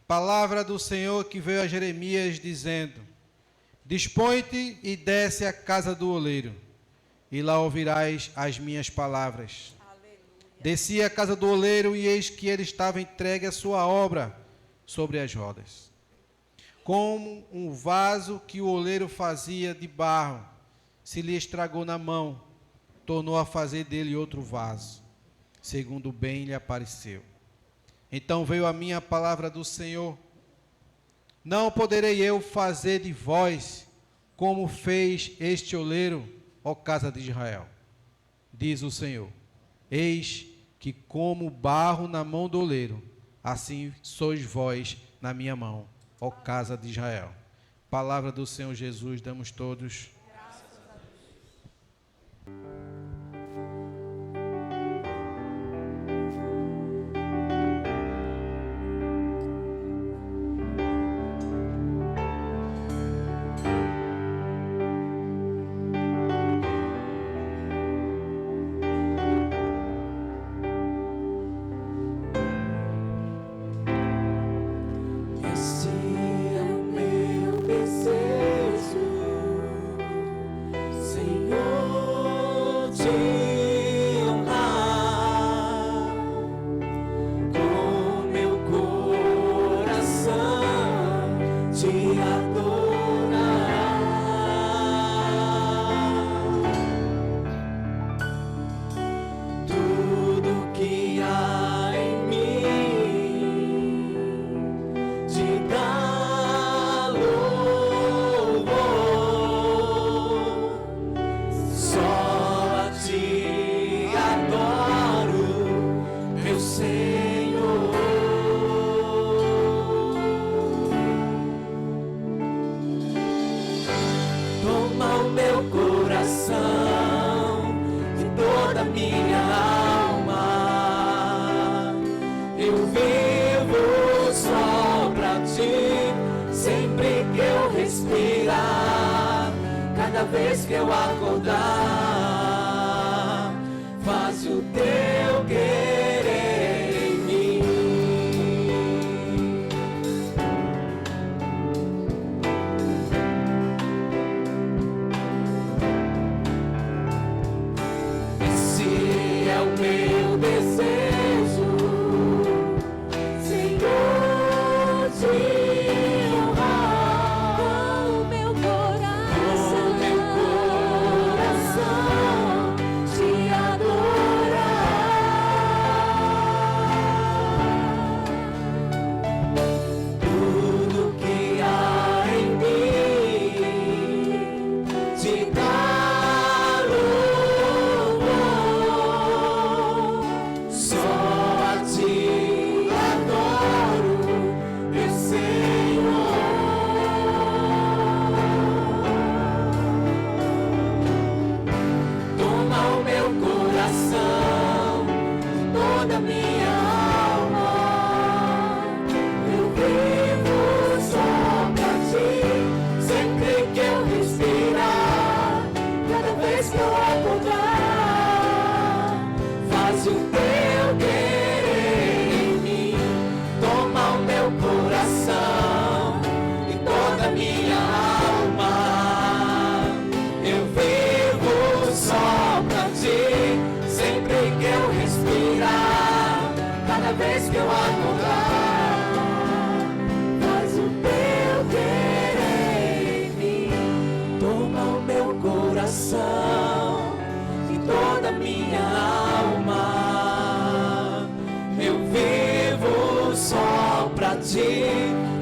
Palavra do Senhor que veio a Jeremias dizendo: Dispõe-te e desce à casa do oleiro, e lá ouvirás as minhas palavras. Aleluia. Desci à casa do oleiro, e eis que ele estava entregue à sua obra sobre as rodas. Como um vaso que o oleiro fazia de barro, se lhe estragou na mão, tornou a fazer dele outro vaso, segundo bem lhe apareceu. Então veio a mim a palavra do Senhor: Não poderei eu fazer de vós como fez este oleiro, ó casa de Israel, diz o Senhor. Eis que como barro na mão do oleiro, assim sois vós na minha mão, ó casa de Israel. Palavra do Senhor Jesus, damos todos graças a Deus.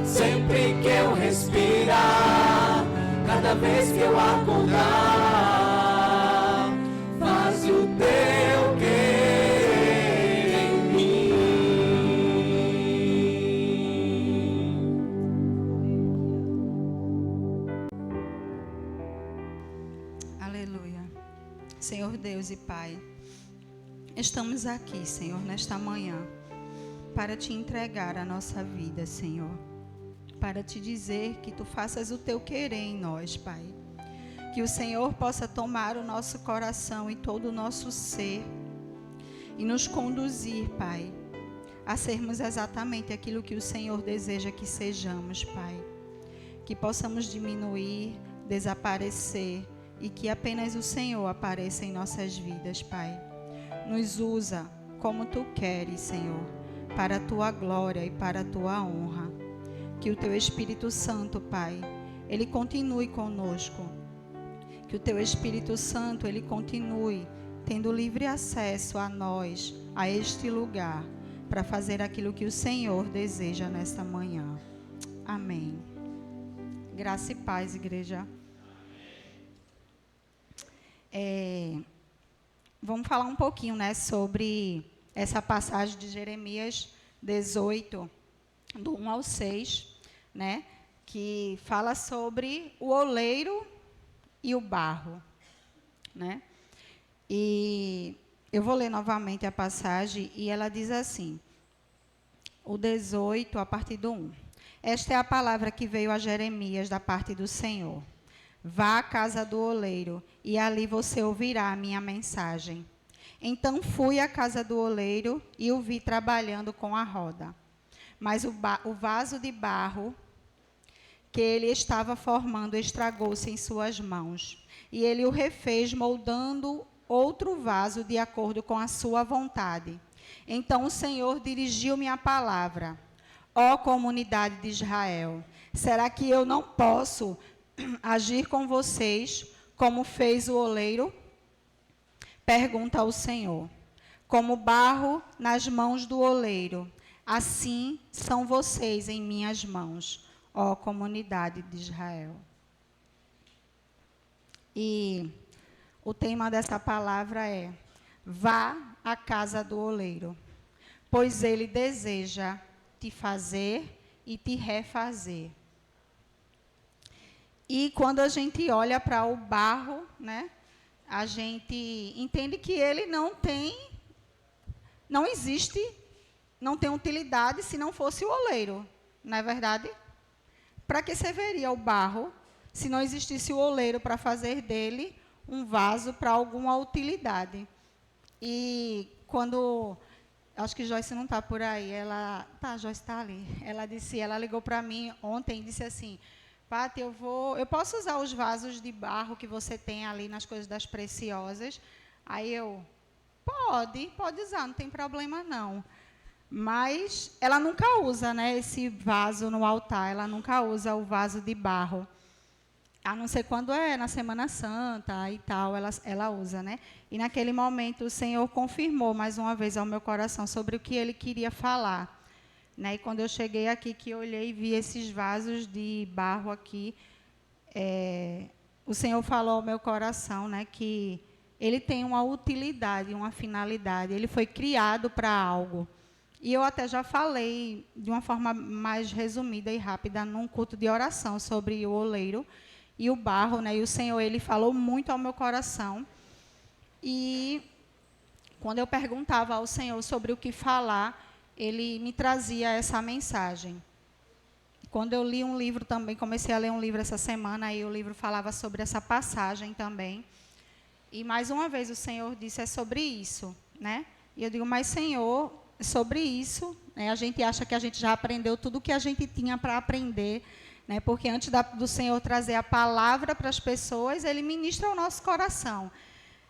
Sempre que eu respirar, cada vez que eu acordar, faz o teu querer em mim. Aleluia. Senhor Deus e Pai, estamos aqui, Senhor, nesta manhã, para te entregar a nossa vida, Senhor, para te dizer que tu faças o teu querer em nós, Pai, que o Senhor possa tomar o nosso coração e todo o nosso ser e nos conduzir, Pai, a sermos exatamente aquilo que o Senhor deseja que sejamos, Pai. Que possamos diminuir, desaparecer e que apenas o Senhor apareça em nossas vidas, Pai. Nos usa como Tu queres, Senhor, para a Tua glória e para a Tua honra. Que o Teu Espírito Santo, Pai, Ele continue conosco. Que o Teu Espírito Santo, Ele continue tendo livre acesso a nós, a este lugar, para fazer aquilo que o Senhor deseja nesta manhã. Amém. Graça e paz, igreja. Vamos falar um pouquinho, né, sobre essa passagem de Jeremias 18, do 1 ao 6, né, que fala sobre o oleiro e o barro, né? E eu vou ler novamente a passagem e ela diz assim, o 18 a partir do 1. Esta é a palavra que veio a Jeremias da parte do Senhor. Vá à casa do oleiro e ali você ouvirá a minha mensagem. Então fui à casa do oleiro e o vi trabalhando com a roda. Mas o vaso de barro que ele estava formando estragou-se em suas mãos. E ele o refez moldando outro vaso de acordo com a sua vontade. Então o Senhor dirigiu-me a palavra. Ó comunidade de Israel, será que eu não posso agir com vocês como fez o oleiro? Pergunta ao Senhor. Como barro nas mãos do oleiro, assim são vocês em minhas mãos, ó comunidade de Israel. E o tema dessa palavra é: vá à casa do oleiro, pois ele deseja te fazer e te refazer. E quando a gente olha para o barro, né, a gente entende que ele não existe, não tem utilidade se não fosse o oleiro, não é verdade? Para que serviria o barro se não existisse o oleiro para fazer dele um vaso para alguma utilidade? E quando, acho que Joyce não está por aí, Joyce está ali. Ela ligou para mim ontem e disse assim: Pati, eu posso usar os vasos de barro que você tem ali nas coisas das preciosas? Aí eu, pode usar, não tem problema não. Mas ela nunca usa, né, esse vaso no altar, ela nunca usa o vaso de barro. A não ser quando é na Semana Santa e tal, ela usa, né? E naquele momento o Senhor confirmou mais uma vez ao meu coração sobre o que Ele queria falar, né? E quando eu cheguei aqui, que eu olhei e vi esses vasos de barro aqui, o Senhor falou ao meu coração, né, que ele tem uma utilidade, uma finalidade. Ele foi criado para algo. E eu até já falei de uma forma mais resumida e rápida num culto de oração sobre o oleiro e o barro, né? E o Senhor, Ele falou muito ao meu coração. E quando eu perguntava ao Senhor sobre o que falar, Ele me trazia essa mensagem. Quando eu li um livro também, comecei a ler um livro essa semana, e o livro falava sobre essa passagem também. E mais uma vez o Senhor disse, é sobre isso, né? E eu digo, mas Senhor, sobre isso, né? A gente acha que a gente já aprendeu tudo o que a gente tinha para aprender, né? Porque antes do Senhor trazer a palavra para as pessoas, Ele ministra o nosso coração,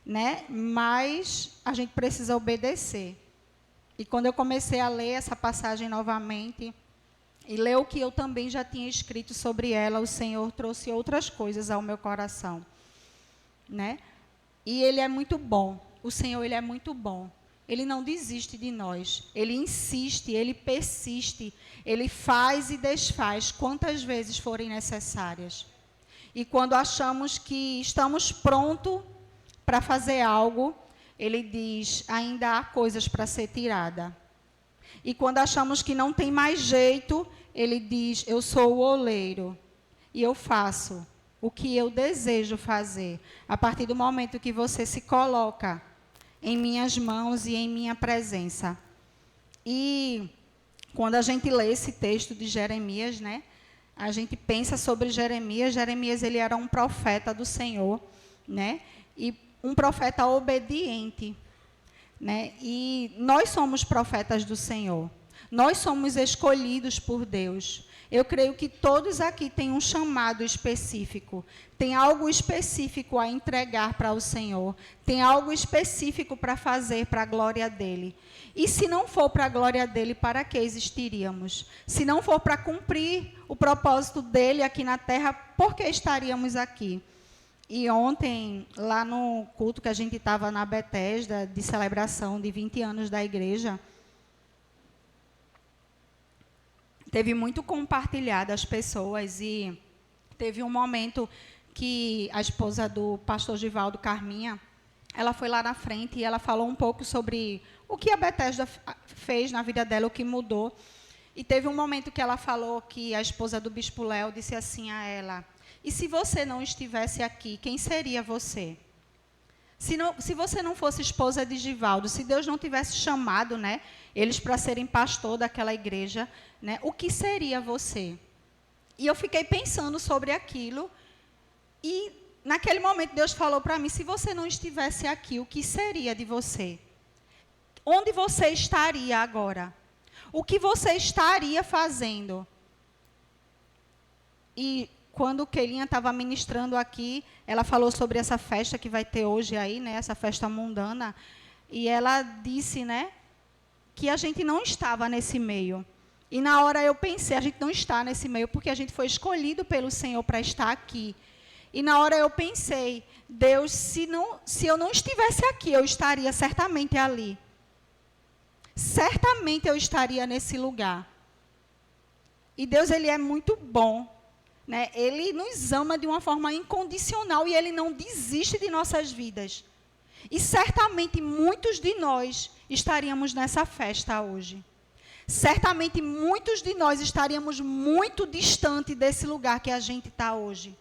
né? Mas a gente precisa obedecer. E quando eu comecei a ler essa passagem novamente, e ler o que eu também já tinha escrito sobre ela, o Senhor trouxe outras coisas ao meu coração, né? E Ele é muito bom, o Senhor, Ele é muito bom. Ele não desiste de nós, Ele insiste, Ele persiste, Ele faz e desfaz quantas vezes forem necessárias. E quando achamos que estamos prontos para fazer algo, Ele diz, ainda há coisas para ser tirada. E quando achamos que não tem mais jeito, Ele diz, eu sou o oleiro e eu faço o que eu desejo fazer. A partir do momento que você se coloca em minhas mãos e em minha presença. E quando a gente lê esse texto de Jeremias, né, a gente pensa sobre Jeremias. Jeremias, ele era um profeta do Senhor, né, e um profeta obediente, né, e nós somos profetas do Senhor. Nós somos escolhidos por Deus. Eu creio que todos aqui têm um chamado específico, tem algo específico a entregar para o Senhor, tem algo específico para fazer para a glória dEle. E se não for para a glória dEle, para que existiríamos? Se não for para cumprir o propósito dEle aqui na terra, por que estaríamos aqui? E ontem, lá no culto que a gente estava na Bethesda, de celebração de 20 anos da igreja, teve muito compartilhado as pessoas e teve um momento que a esposa do pastor Givaldo Carminha, ela foi lá na frente e ela falou um pouco sobre o que a Bethesda fez na vida dela, o que mudou. E teve um momento que ela falou que a esposa do Bispo Léo disse assim a ela: e se você não estivesse aqui, quem seria você? Se você não fosse esposa de Givaldo, se Deus não tivesse chamado, né, eles para serem pastor daquela igreja, né, o que seria você? E eu fiquei pensando sobre aquilo, e naquele momento Deus falou para mim: se você não estivesse aqui, o que seria de você? Onde você estaria agora? O que você estaria fazendo? E quando Keilinha estava ministrando aqui, ela falou sobre essa festa que vai ter hoje aí, né, essa festa mundana, e ela disse, né, que a gente não estava nesse meio. E na hora eu pensei, a gente não está nesse meio, porque a gente foi escolhido pelo Senhor para estar aqui. E na hora eu pensei, Deus, se eu não estivesse aqui, eu estaria certamente ali. Certamente eu estaria nesse lugar. E Deus, Ele é muito bom. Né? Ele nos ama de uma forma incondicional e Ele não desiste de nossas vidas. E certamente muitos de nós estaríamos nessa festa hoje. Certamente muitos de nós estaríamos muito distante desse lugar que a gente está hoje.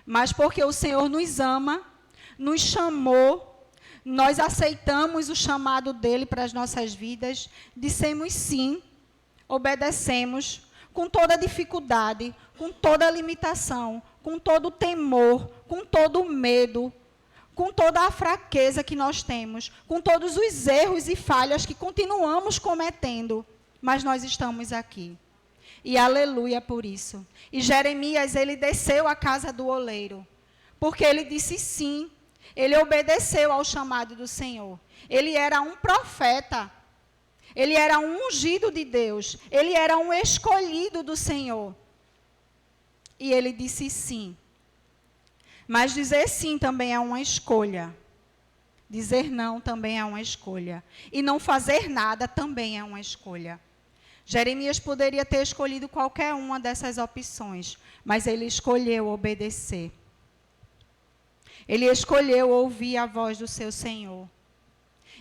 Mas porque o Senhor nos ama, nos chamou, nós aceitamos o chamado dEle para as nossas vidas, dissemos sim, obedecemos, com toda dificuldade, com toda limitação, com todo temor, com todo medo, com toda a fraqueza que nós temos, com todos os erros e falhas que continuamos cometendo, mas nós estamos aqui. E aleluia por isso. E Jeremias, ele desceu à casa do oleiro, porque ele disse sim, ele obedeceu ao chamado do Senhor. Ele era um profeta. Ele era um ungido de Deus. Ele era um escolhido do Senhor. E ele disse sim. Mas dizer sim também é uma escolha. Dizer não também é uma escolha. E não fazer nada também é uma escolha. Jeremias poderia ter escolhido qualquer uma dessas opções, mas ele escolheu obedecer. Ele escolheu ouvir a voz do seu Senhor.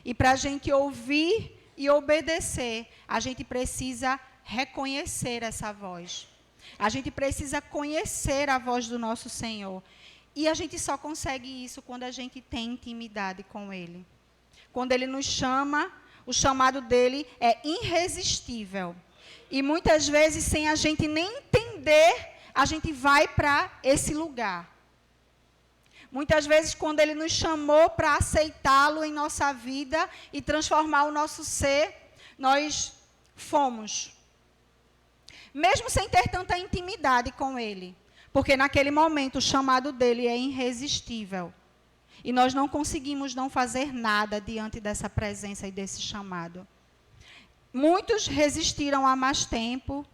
E para a gente ouvir e obedecer, a gente precisa reconhecer essa voz. A gente precisa conhecer a voz do nosso Senhor. E a gente só consegue isso quando a gente tem intimidade com Ele. Quando Ele nos chama, o chamado dEle é irresistível. E muitas vezes, sem a gente nem entender, a gente vai para esse lugar. Muitas vezes, quando Ele nos chamou para aceitá-lo em nossa vida e transformar o nosso ser, nós fomos. Mesmo sem ter tanta intimidade com Ele. Porque naquele momento o chamado dEle é irresistível. E nós não conseguimos não fazer nada diante dessa presença e desse chamado. Muitos resistiram a mais tempo,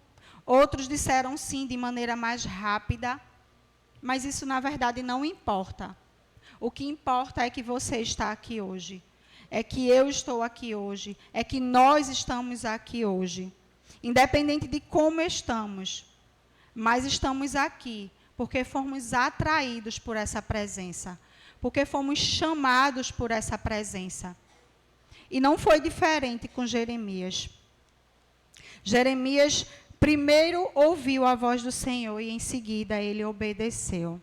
outros disseram sim de maneira mais rápida. Mas isso, na verdade, não importa. O que importa é que você está aqui hoje. É que eu estou aqui hoje. É que nós estamos aqui hoje. Independente de como estamos. Mas estamos aqui porque fomos atraídos por essa presença. Porque fomos chamados por essa presença. E não foi diferente com Jeremias. Jeremias primeiro ouviu a voz do Senhor e em seguida ele obedeceu.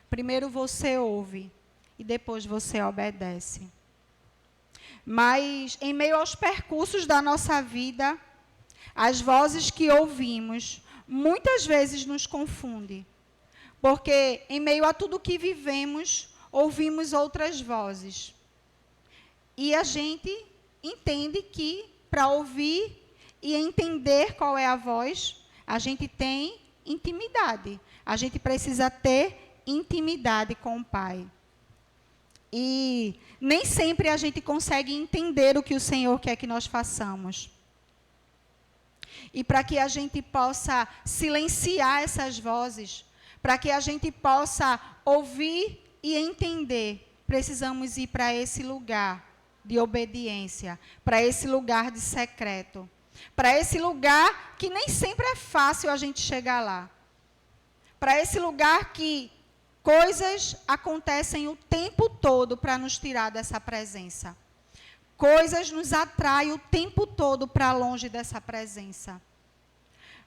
Primeiro você ouve e depois você obedece. Mas em meio aos percursos da nossa vida, as vozes que ouvimos muitas vezes nos confundem. Porque em meio a tudo que vivemos, ouvimos outras vozes. E a gente entende que para ouvir e entender qual é a voz, a gente tem intimidade. A gente precisa ter intimidade com o Pai. E nem sempre a gente consegue entender o que o Senhor quer que nós façamos. E para que a gente possa silenciar essas vozes, para que a gente possa ouvir e entender, precisamos ir para esse lugar de obediência, para esse lugar de secreto, para esse lugar que nem sempre é fácil a gente chegar lá, para esse lugar que coisas acontecem o tempo todo para nos tirar dessa presença. Coisas nos atraem o tempo todo para longe dessa presença.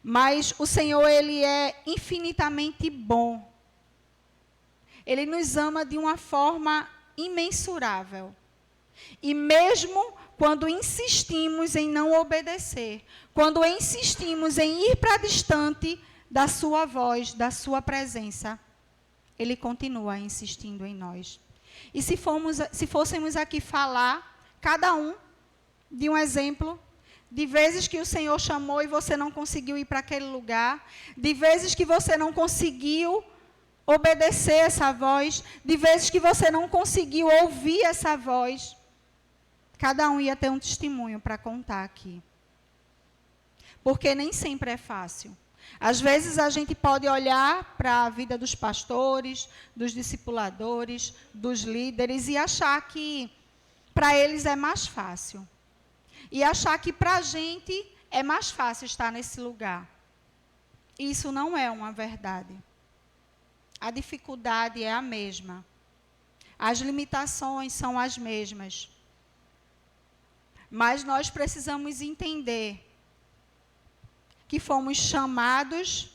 Mas o Senhor, Ele é infinitamente bom. Ele nos ama de uma forma imensurável. E mesmo quando insistimos em não obedecer, quando insistimos em ir para distante da sua voz, da sua presença, Ele continua insistindo em nós. E se fôssemos aqui falar, cada um, de um exemplo, de vezes que o Senhor chamou e você não conseguiu ir para aquele lugar, de vezes que você não conseguiu obedecer essa voz, de vezes que você não conseguiu ouvir essa voz, cada um ia ter um testemunho para contar aqui. Porque nem sempre é fácil. Às vezes a gente pode olhar para a vida dos pastores, dos discipuladores, dos líderes e achar que para eles é mais fácil. E achar que para a gente é mais fácil estar nesse lugar. Isso não é uma verdade. A dificuldade é a mesma. As limitações são as mesmas. Mas nós precisamos entender que fomos chamados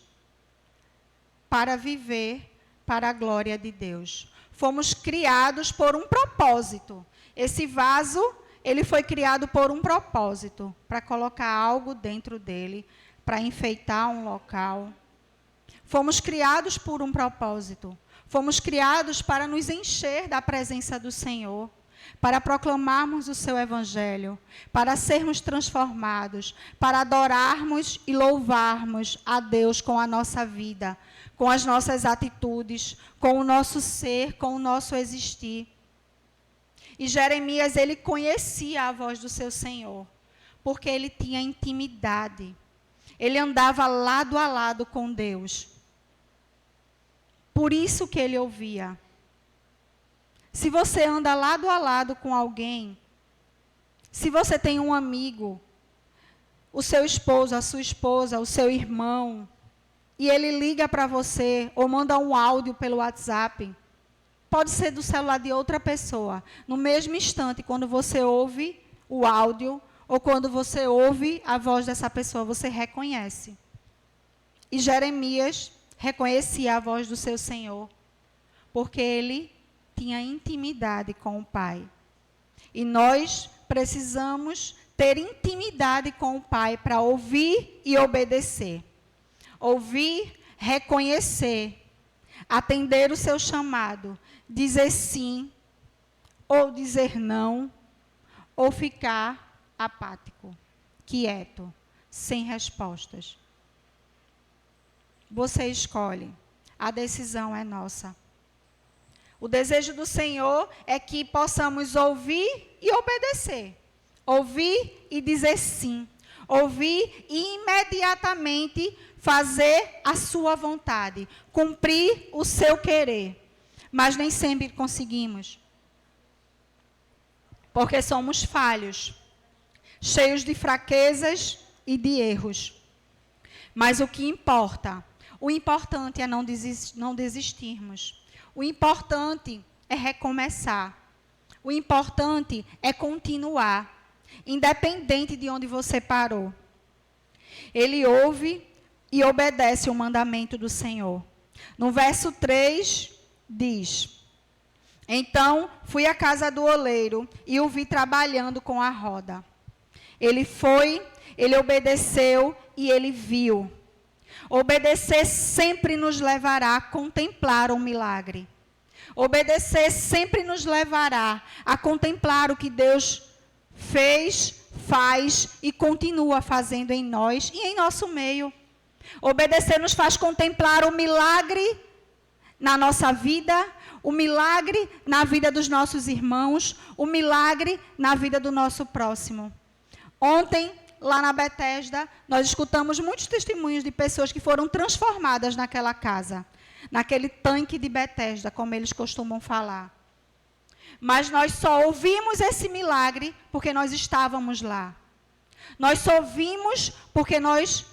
para viver para a glória de Deus. Fomos criados por um propósito. Esse vaso, ele foi criado por um propósito, para colocar algo dentro dele, para enfeitar um local. Fomos criados por um propósito. Fomos criados para nos encher da presença do Senhor, para proclamarmos o seu evangelho, para sermos transformados, para adorarmos e louvarmos a Deus com a nossa vida, com as nossas atitudes, com o nosso ser, com o nosso existir. E Jeremias, ele conhecia a voz do seu Senhor, porque ele tinha intimidade. Ele andava lado a lado com Deus. Por isso que ele ouvia. Se você anda lado a lado com alguém, se você tem um amigo, o seu esposo, a sua esposa, o seu irmão, e ele liga para você ou manda um áudio pelo WhatsApp, pode ser do celular de outra pessoa. No mesmo instante, quando você ouve o áudio ou quando você ouve a voz dessa pessoa, você reconhece. E Jeremias reconhecia a voz do seu Senhor, porque ele tinha intimidade com o Pai. E nós precisamos ter intimidade com o Pai para ouvir e obedecer. Ouvir, reconhecer, atender o seu chamado, dizer sim, ou dizer não, ou ficar apático, quieto, sem respostas. Você escolhe, a decisão é nossa. O desejo do Senhor é que possamos ouvir e obedecer. Ouvir e dizer sim. Ouvir e imediatamente fazer a sua vontade. Cumprir o seu querer. Mas nem sempre conseguimos. Porque somos falhos. Cheios de fraquezas e de erros. Mas o que importa? O importante é não desistirmos. O importante é recomeçar. O importante é continuar, independente de onde você parou. Ele ouve e obedece o mandamento do Senhor. No verso 3, diz: Então fui à casa do oleiro e o vi trabalhando com a roda. Ele foi, ele obedeceu e ele viu. Obedecer sempre nos levará a contemplar um milagre. Obedecer sempre nos levará a contemplar o que Deus fez, faz e continua fazendo em nós e em nosso meio. Obedecer nos faz contemplar o milagre na nossa vida, o milagre na vida dos nossos irmãos, o milagre na vida do nosso próximo. Ontem, lá na Betesda, nós escutamos muitos testemunhos de pessoas que foram transformadas naquela casa, naquele tanque de Betesda, como eles costumam falar. Mas nós só ouvimos esse milagre porque nós estávamos lá. Nós só vimos porque nós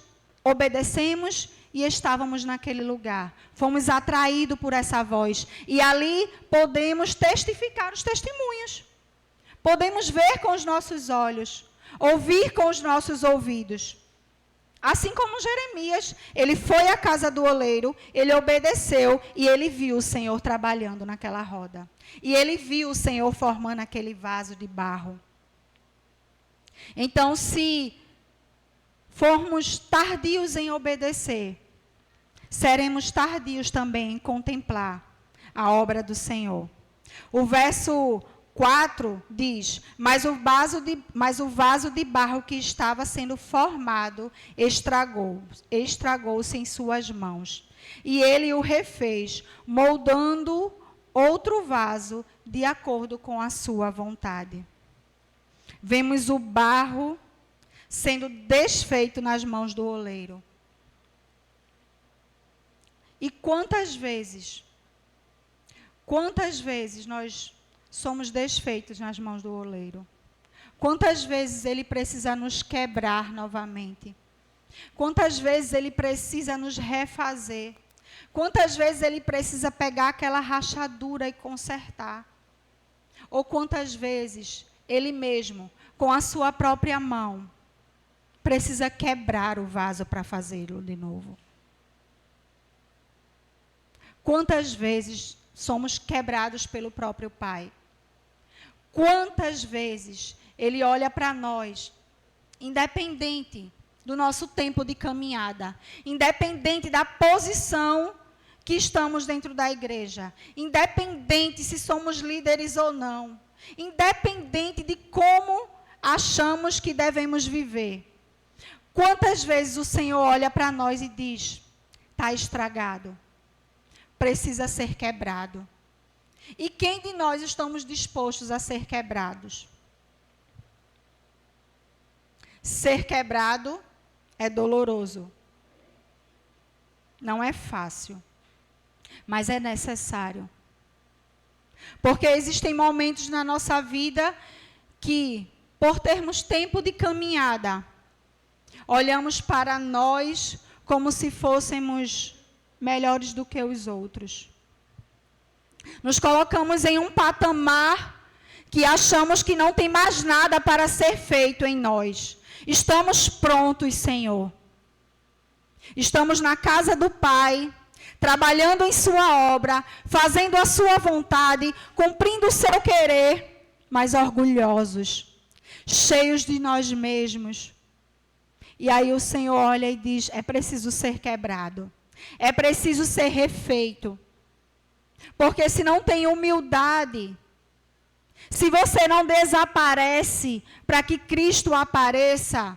obedecemos e estávamos naquele lugar. Fomos atraídos por essa voz. E ali podemos testificar os testemunhos. Podemos ver com os nossos olhos, ouvir com os nossos ouvidos. Assim como Jeremias, ele foi à casa do oleiro, ele obedeceu e ele viu o Senhor trabalhando naquela roda. E ele viu o Senhor formando aquele vaso de barro. Então, se formos tardios em obedecer, seremos tardios também em contemplar a obra do Senhor. O verso 4 diz: mas o vaso de barro que estava sendo formado estragou-se em suas mãos. E ele o refez, moldando outro vaso de acordo com a sua vontade. Vemos o barro sendo desfeito nas mãos do oleiro. E quantas vezes nós somos desfeitos nas mãos do oleiro? Quantas vezes ele precisa nos quebrar novamente? Quantas vezes ele precisa nos refazer? Quantas vezes ele precisa pegar aquela rachadura e consertar? Ou quantas vezes ele mesmo, com a sua própria mão, precisa quebrar o vaso para fazê-lo de novo? Quantas vezes somos quebrados pelo próprio Pai? Quantas vezes ele olha para nós, independente do nosso tempo de caminhada, independente da posição que estamos dentro da igreja, independente se somos líderes ou não, independente de como achamos que devemos viver. Quantas vezes o Senhor olha para nós e diz: está estragado, precisa ser quebrado. E quem de nós estamos dispostos a ser quebrados? Ser quebrado é doloroso. Não é fácil, mas é necessário. Porque existem momentos na nossa vida que, por termos tempo de caminhada, olhamos para nós como se fôssemos melhores do que os outros. Nos colocamos em um patamar que achamos que não tem mais nada para ser feito em nós. Estamos prontos, Senhor. Estamos na casa do Pai, trabalhando em sua obra, fazendo a sua vontade, cumprindo o seu querer, mas orgulhosos, cheios de nós mesmos. E aí o Senhor olha e diz: é preciso ser quebrado, é preciso ser refeito. Porque se não tem humildade, se você não desaparece para que Cristo apareça,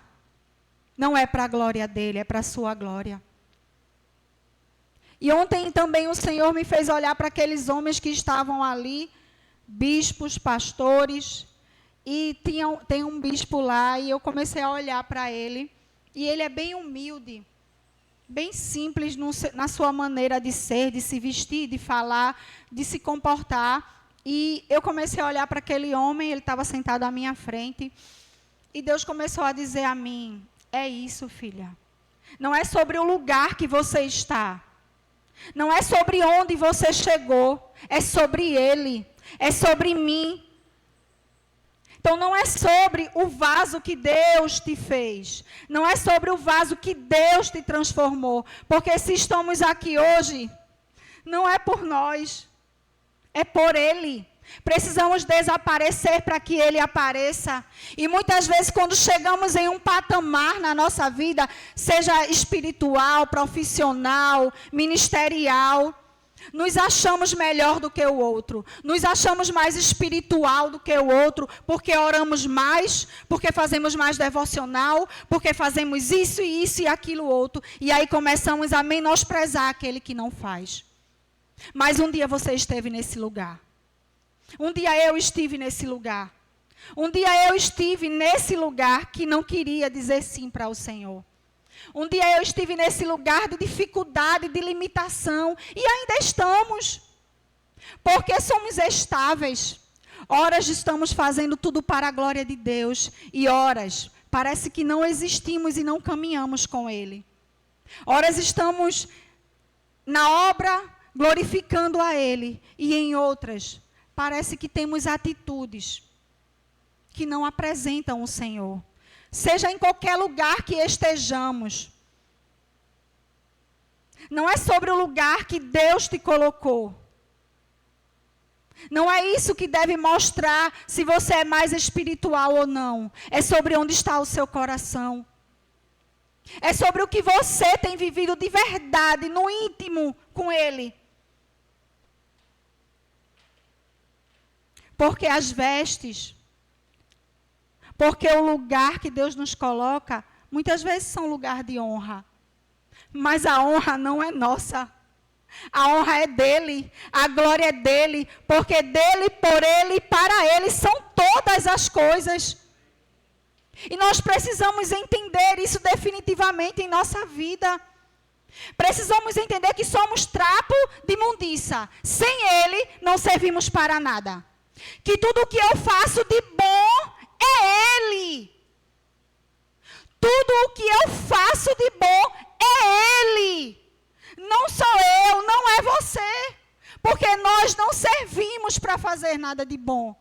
não é para a glória dele, é para a sua glória. E ontem também o Senhor me fez olhar para aqueles homens que estavam ali, bispos, pastores, e tem um bispo lá, e eu comecei a olhar para ele, e ele é bem humilde, bem simples na sua maneira de ser, de se vestir, de falar, de se comportar. E eu comecei a olhar para aquele homem, ele estava sentado à minha frente, e Deus começou a dizer a mim: é isso, filha. Não é sobre o lugar que você está. Não é sobre onde você chegou. É sobre ele. É sobre mim. Então não é sobre o vaso que Deus te fez. Não é sobre o vaso que Deus te transformou. Porque se estamos aqui hoje, não é por nós. É por Ele. Precisamos desaparecer para que Ele apareça. E muitas vezes quando chegamos em um patamar na nossa vida, seja espiritual, profissional, ministerial, Nos achamos melhor do que o outro. Nos achamos mais espiritual do que o outro, porque oramos mais, porque fazemos mais devocional, porque fazemos isso e aquilo outro. E aí começamos a menosprezar aquele que não faz. Mas um dia você esteve nesse lugar. Um dia eu estive nesse lugar. Um dia eu estive nesse lugar que não queria dizer sim para o Senhor. Um dia eu estive nesse lugar de dificuldade, de limitação, e ainda estamos. Porque somos estáveis. Horas estamos fazendo tudo para a glória de Deus, e horas parece que não existimos e não caminhamos com Ele. Horas estamos na obra glorificando a Ele, e em outras parece que temos atitudes que não apresentam o Senhor. Seja em qualquer lugar que estejamos. Não é sobre o lugar que Deus te colocou. Não é isso que deve mostrar se você é mais espiritual ou não. É sobre onde está o seu coração. É sobre o que você tem vivido de verdade, no íntimo, com Ele. Porque as vestes, porque o lugar que Deus nos coloca, muitas vezes são lugar de honra. Mas a honra não é nossa. A honra é dele, a glória é dele, porque dele, por ele e para ele são todas as coisas. E nós precisamos entender isso definitivamente em nossa vida. Precisamos entender que somos trapo de imundícia. Sem ele, não servimos para nada. Que tudo o que eu faço de bom é ele. Tudo o que eu faço de bom é ele. Não sou eu, não é você. Porque nós não servimos para fazer nada de bom.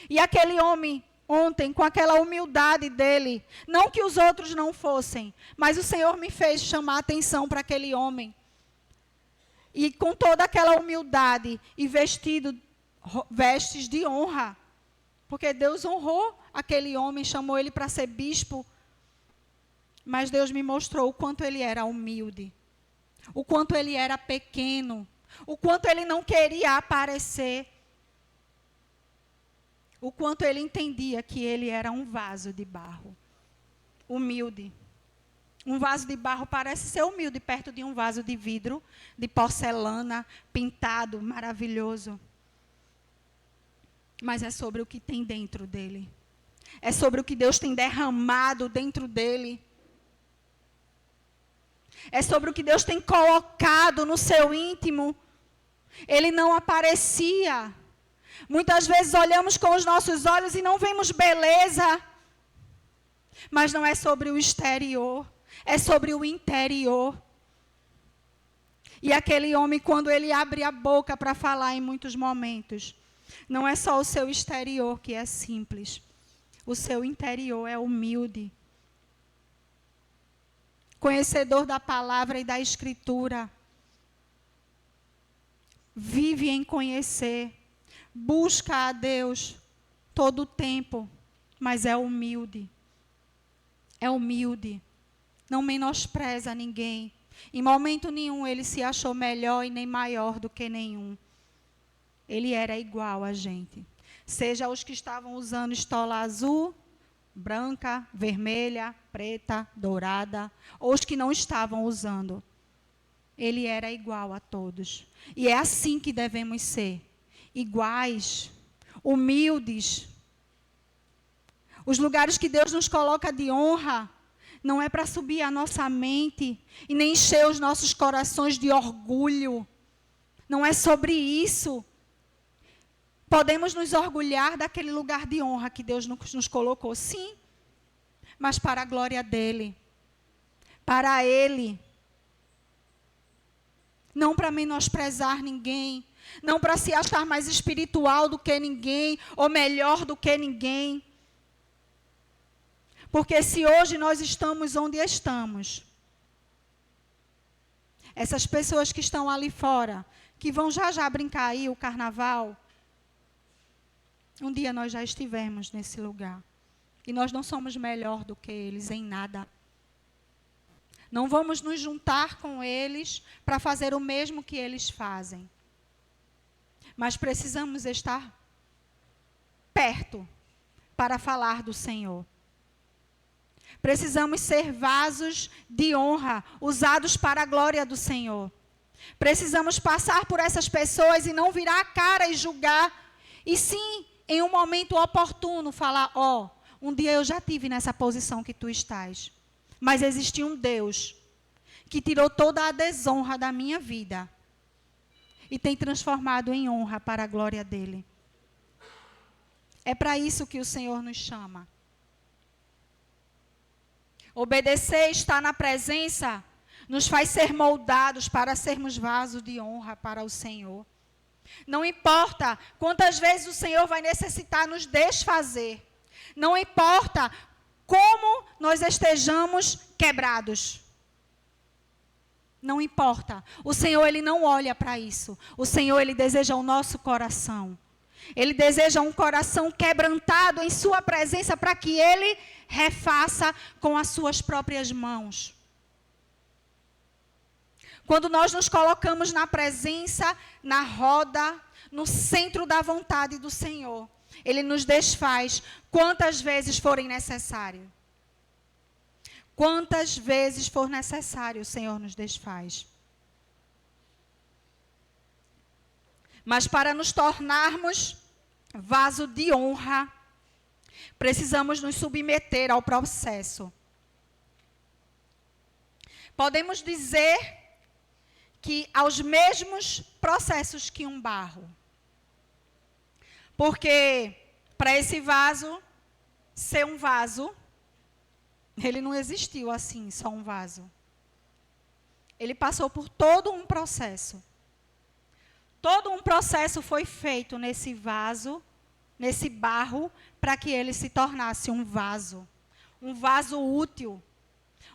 E aquele homem, ontem, com aquela humildade dele, não que os outros não fossem, mas o Senhor me fez chamar a atenção para aquele homem. E com toda aquela humildade e vestido, vestes de honra. Porque Deus honrou aquele homem, chamou ele para ser bispo. Mas Deus me mostrou o quanto ele era humilde. O quanto ele era pequeno. O quanto ele não queria aparecer. O quanto ele entendia que ele era um vaso de barro. Humilde. Um vaso de barro parece ser humilde perto de um vaso de vidro, de porcelana, pintado, maravilhoso. Mas é sobre o que tem dentro dele. É sobre o que Deus tem derramado dentro dele. É sobre o que Deus tem colocado no seu íntimo. Ele não aparecia. Muitas vezes olhamos com os nossos olhos e não vemos beleza. Mas não é sobre o exterior. É sobre o interior. E aquele homem, quando ele abre a boca para falar em muitos momentos, não é só o seu exterior que é simples. O seu interior é humilde. Conhecedor da palavra e da escritura. Vive em conhecer. Busca a Deus todo o tempo. Mas é humilde. É humilde. Não menospreza ninguém. Em momento nenhum ele se achou melhor e nem maior do que nenhum. Ele era igual a gente. Seja os que estavam usando estola azul, branca, vermelha, preta, dourada, ou os que não estavam usando. Ele era igual a todos. E é assim que devemos ser. Iguais, humildes. Os lugares que Deus nos coloca de honra, não é para subir a nossa mente e nem encher os nossos corações de orgulho. Não é sobre isso. Podemos nos orgulhar daquele lugar de honra que Deus nos colocou, sim. Mas para a glória dEle. Para Ele. Não para menosprezar ninguém. Não para se achar mais espiritual do que ninguém, ou melhor do que ninguém. Porque se hoje nós estamos onde estamos, essas pessoas que estão ali fora, que vão já brincar aí o carnaval, um dia nós já estivemos nesse lugar. E nós não somos melhor do que eles em nada. Não vamos nos juntar com eles para fazer o mesmo que eles fazem. Mas precisamos estar perto para falar do Senhor. Precisamos ser vasos de honra, usados para a glória do Senhor. Precisamos passar por essas pessoas e não virar a cara e julgar. E sim, em um momento oportuno, falar, um dia eu já tive nessa posição que tu estás. Mas existia um Deus que tirou toda a desonra da minha vida e tem transformado em honra para a glória dele. É para isso que o Senhor nos chama. Obedecer, estar na presença, nos faz ser moldados para sermos vasos de honra para o Senhor. Não importa quantas vezes o Senhor vai necessitar nos desfazer. Não importa como nós estejamos quebrados. Não importa. O Senhor, Ele não olha para isso. O Senhor, Ele deseja o nosso coração. Ele deseja um coração quebrantado em sua presença para que Ele refaça com as suas próprias mãos. Quando nós nos colocamos na presença, na roda, no centro da vontade do Senhor, Ele nos desfaz quantas vezes forem necessário. Quantas vezes for necessário, o Senhor nos desfaz. Mas para nos tornarmos vaso de honra, precisamos nos submeter ao processo. Podemos dizer que aos mesmos processos que um barro. Porque para esse vaso ser um vaso, ele não existiu assim, só um vaso. Ele passou por todo um processo. Todo um processo foi feito nesse vaso, nesse barro, para que ele se tornasse um vaso útil,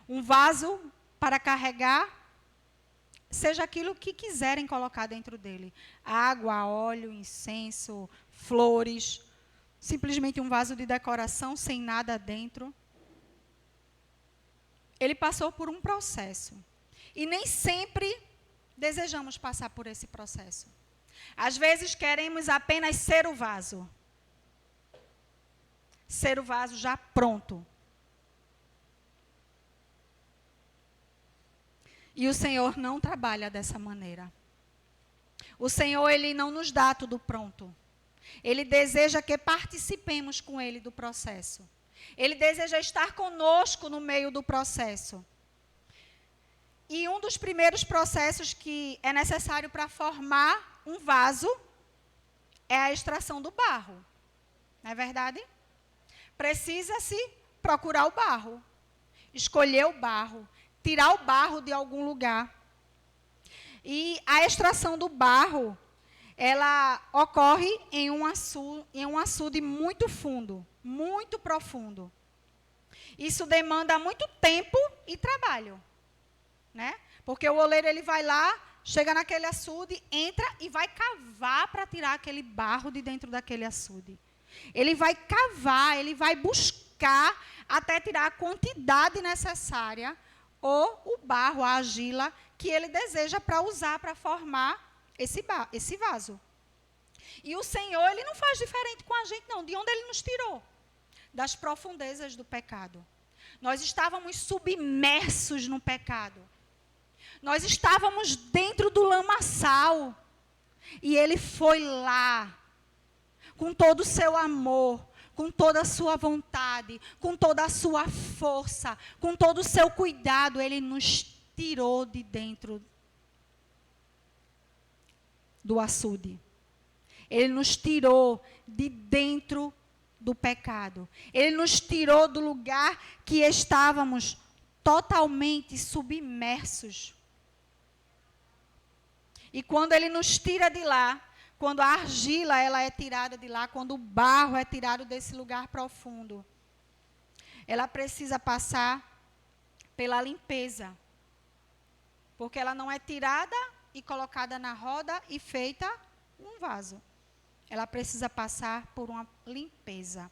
um vaso para carregar, seja aquilo que quiserem colocar dentro dele. Água, óleo, incenso, flores, simplesmente um vaso de decoração sem nada dentro. Ele passou por um processo. E nem sempre desejamos passar por esse processo. Às vezes queremos apenas ser o vaso. Ser o vaso já pronto. E o Senhor não trabalha dessa maneira. O Senhor, Ele não nos dá tudo pronto. Ele deseja que participemos com Ele do processo. Ele deseja estar conosco no meio do processo. E um dos primeiros processos que é necessário para formar um vaso é a extração do barro. Não é verdade? Precisa-se procurar o barro, escolher o barro, tirar o barro de algum lugar. E a extração do barro, ela ocorre em um açude muito fundo, muito profundo. Isso demanda muito tempo e trabalho, né? Porque o oleiro, ele vai lá, chega naquele açude, entra e vai cavar para tirar aquele barro de dentro daquele açude. Ele vai cavar, ele vai buscar até tirar a quantidade necessária ou o barro, a argila, que ele deseja para usar, para formar esse vaso. E o Senhor, Ele não faz diferente com a gente, não. De onde Ele nos tirou? Das profundezas do pecado. Nós estávamos submersos no pecado. Nós estávamos dentro do lamaçal. E Ele foi lá, com todo o seu amor, com toda a sua vontade, com toda a sua força, com todo o seu cuidado, Ele nos tirou de dentro do açude. Ele nos tirou de dentro do pecado. Ele nos tirou do lugar que estávamos totalmente submersos. E quando Ele nos tira de lá, quando a argila ela é tirada de lá, quando o barro é tirado desse lugar profundo, ela precisa passar pela limpeza. Porque ela não é tirada e colocada na roda e feita um vaso. Ela precisa passar por uma limpeza.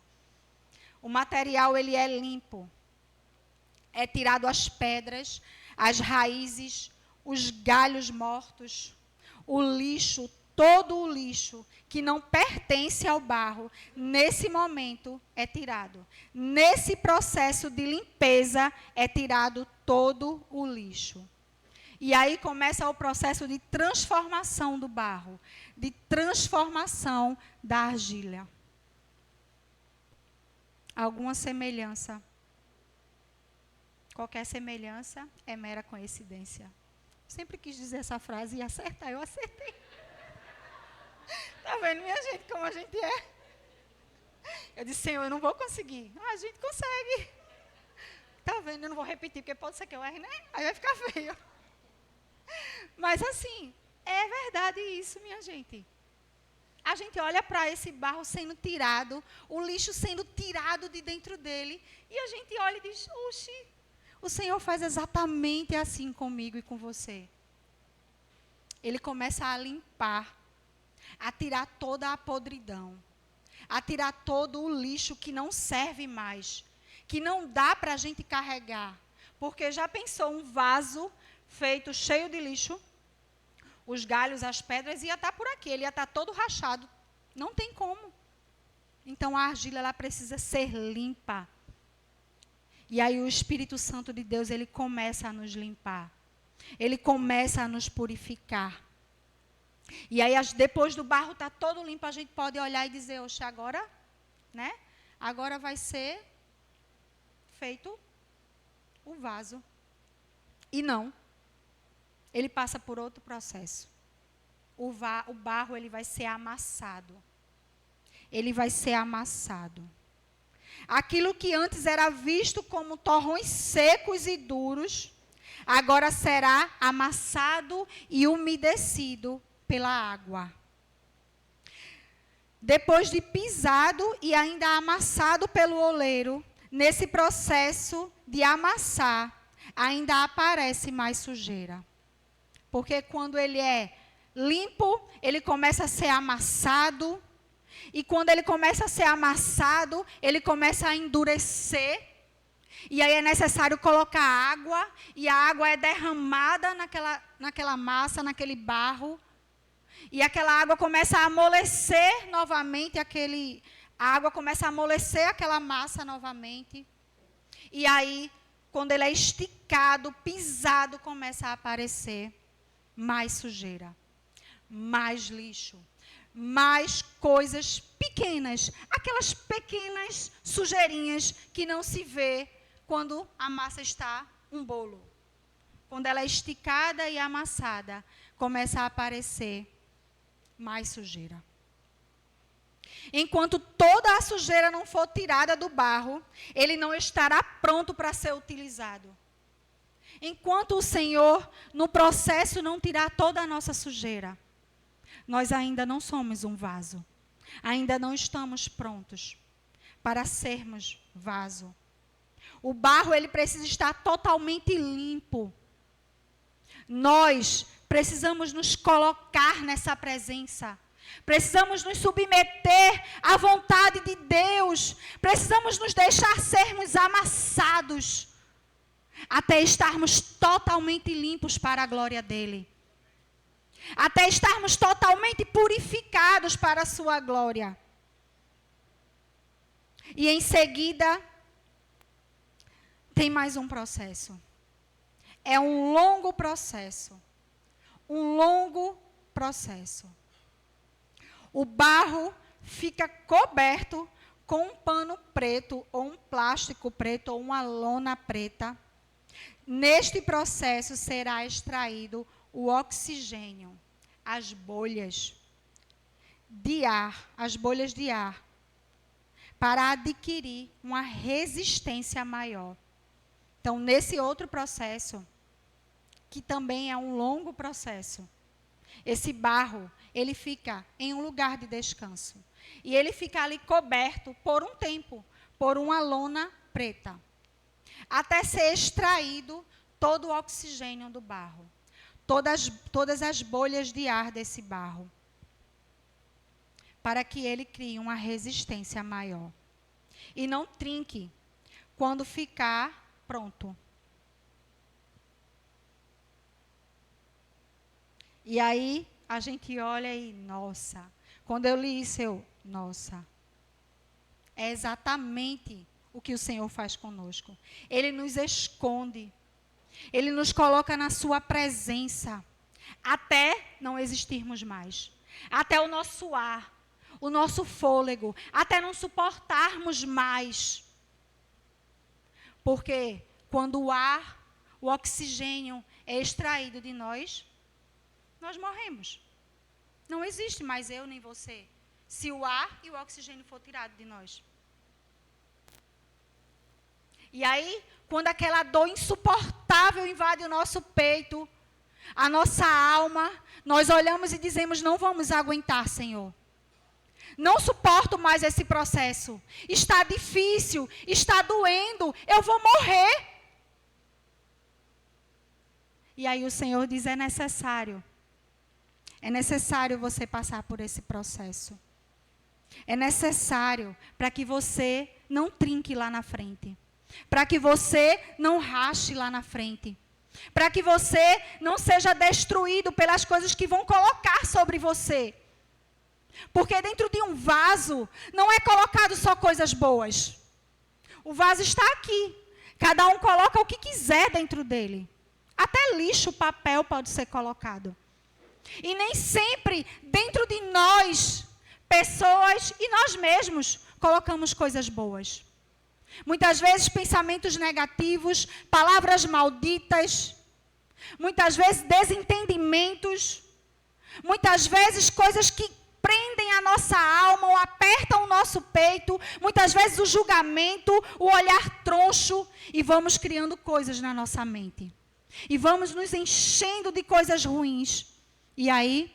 O material, ele é limpo. É tirado as pedras, as raízes, os galhos mortos, o lixo, todo o lixo que não pertence ao barro, nesse momento é tirado. Nesse processo de limpeza é tirado todo o lixo. E aí começa o processo de transformação do barro, de transformação da argila. Alguma semelhança? Qualquer semelhança é mera coincidência. Sempre quis dizer essa frase e acertar, eu acertei. Está vendo, minha gente, como a gente é? Eu disse, Senhor, eu não vou conseguir. Ah, a gente consegue. Está vendo, eu não vou repetir, porque pode ser que eu erre, né? Aí vai ficar feio. Mas assim, é verdade isso, minha gente. A gente olha para esse barro sendo tirado, o lixo sendo tirado de dentro dele, e a gente olha e diz, oxi, o Senhor faz exatamente assim comigo e com você. Ele começa a limpar, a tirar toda a podridão, a tirar todo o lixo que não serve mais, que não dá para a gente carregar. Porque já pensou um vaso feito cheio de lixo? Os galhos, as pedras, ia estar por aqui, ele ia estar todo rachado. Não tem como. Então a argila, ela precisa ser limpa. E aí o Espírito Santo de Deus, ele começa a nos limpar. Ele começa a nos purificar. E aí depois do barro estar todo limpo, a gente pode olhar e dizer, oxe, agora, né? Agora vai ser feito o vaso. E não. Ele passa por outro processo. O barro, ele vai ser amassado. Ele vai ser amassado. Aquilo que antes era visto como torrões secos e duros, agora será amassado e umedecido pela água. Depois de pisado e ainda amassado pelo oleiro, nesse processo de amassar, ainda aparece mais sujeira. Porque quando ele é limpo, ele começa a ser amassado. E quando ele começa a ser amassado, ele começa a endurecer. E aí é necessário colocar água. E a água é derramada naquela massa, naquele barro. E aquela água começa a amolecer novamente. A água começa a amolecer aquela massa novamente. E aí, quando ele é esticado, pisado, começa a aparecer mais sujeira, mais lixo, mais coisas pequenas, aquelas pequenas sujeirinhas que não se vê quando a massa está um bolo. Quando ela é esticada e amassada, começa a aparecer mais sujeira. Enquanto toda a sujeira não for tirada do barro, ele não estará pronto para ser utilizado. Enquanto o Senhor, no processo, não tirar toda a nossa sujeira, nós ainda não somos um vaso. Ainda não estamos prontos para sermos vaso. O barro, ele precisa estar totalmente limpo. Nós precisamos nos colocar nessa presença. Precisamos nos submeter à vontade de Deus. Precisamos nos deixar sermos amassados, até estarmos totalmente limpos para a glória dEle. Até estarmos totalmente purificados para a sua glória. E em seguida, tem mais um processo. É um longo processo. Um longo processo. O barro fica coberto com um pano preto, ou um plástico preto, ou uma lona preta. Neste processo será extraído o oxigênio, as bolhas de ar, para adquirir uma resistência maior. Então, nesse outro processo, que também é um longo processo, esse barro, ele fica em um lugar de descanso. E ele fica ali coberto por um tempo, por uma lona preta, até ser extraído todo o oxigênio do barro, todas as bolhas de ar desse barro, para que ele crie uma resistência maior. E não trinque quando ficar pronto. E aí a gente olha e, nossa, quando eu li isso, nossa, é exatamente o que o Senhor faz conosco. Ele nos esconde, Ele nos coloca na sua presença, até não existirmos mais, até o nosso ar, o nosso fôlego, até não suportarmos mais. Porque quando o ar, o oxigênio é extraído de nós, nós morremos. Não existe mais eu nem você, se o ar e o oxigênio for tirado de nós. E aí, quando aquela dor insuportável invade o nosso peito, a nossa alma, nós olhamos e dizemos, não vamos aguentar, Senhor. Não suporto mais esse processo. Está difícil, está doendo, eu vou morrer. E aí o Senhor diz, é necessário você passar por esse processo. É necessário para que você não trinque lá na frente. Para que você não rache lá na frente. Para que você não seja destruído pelas coisas que vão colocar sobre você. Porque dentro de um vaso não é colocado só coisas boas. O vaso está aqui. Cada um coloca o que quiser dentro dele. Até lixo, papel pode ser colocado. E nem sempre dentro de nós, pessoas e nós mesmos, colocamos coisas boas. Muitas vezes pensamentos negativos, palavras malditas, muitas vezes desentendimentos, muitas vezes coisas que prendem a nossa alma ou apertam o nosso peito, muitas vezes o julgamento, o olhar troncho, e vamos criando coisas na nossa mente. E vamos nos enchendo de coisas ruins. E aí,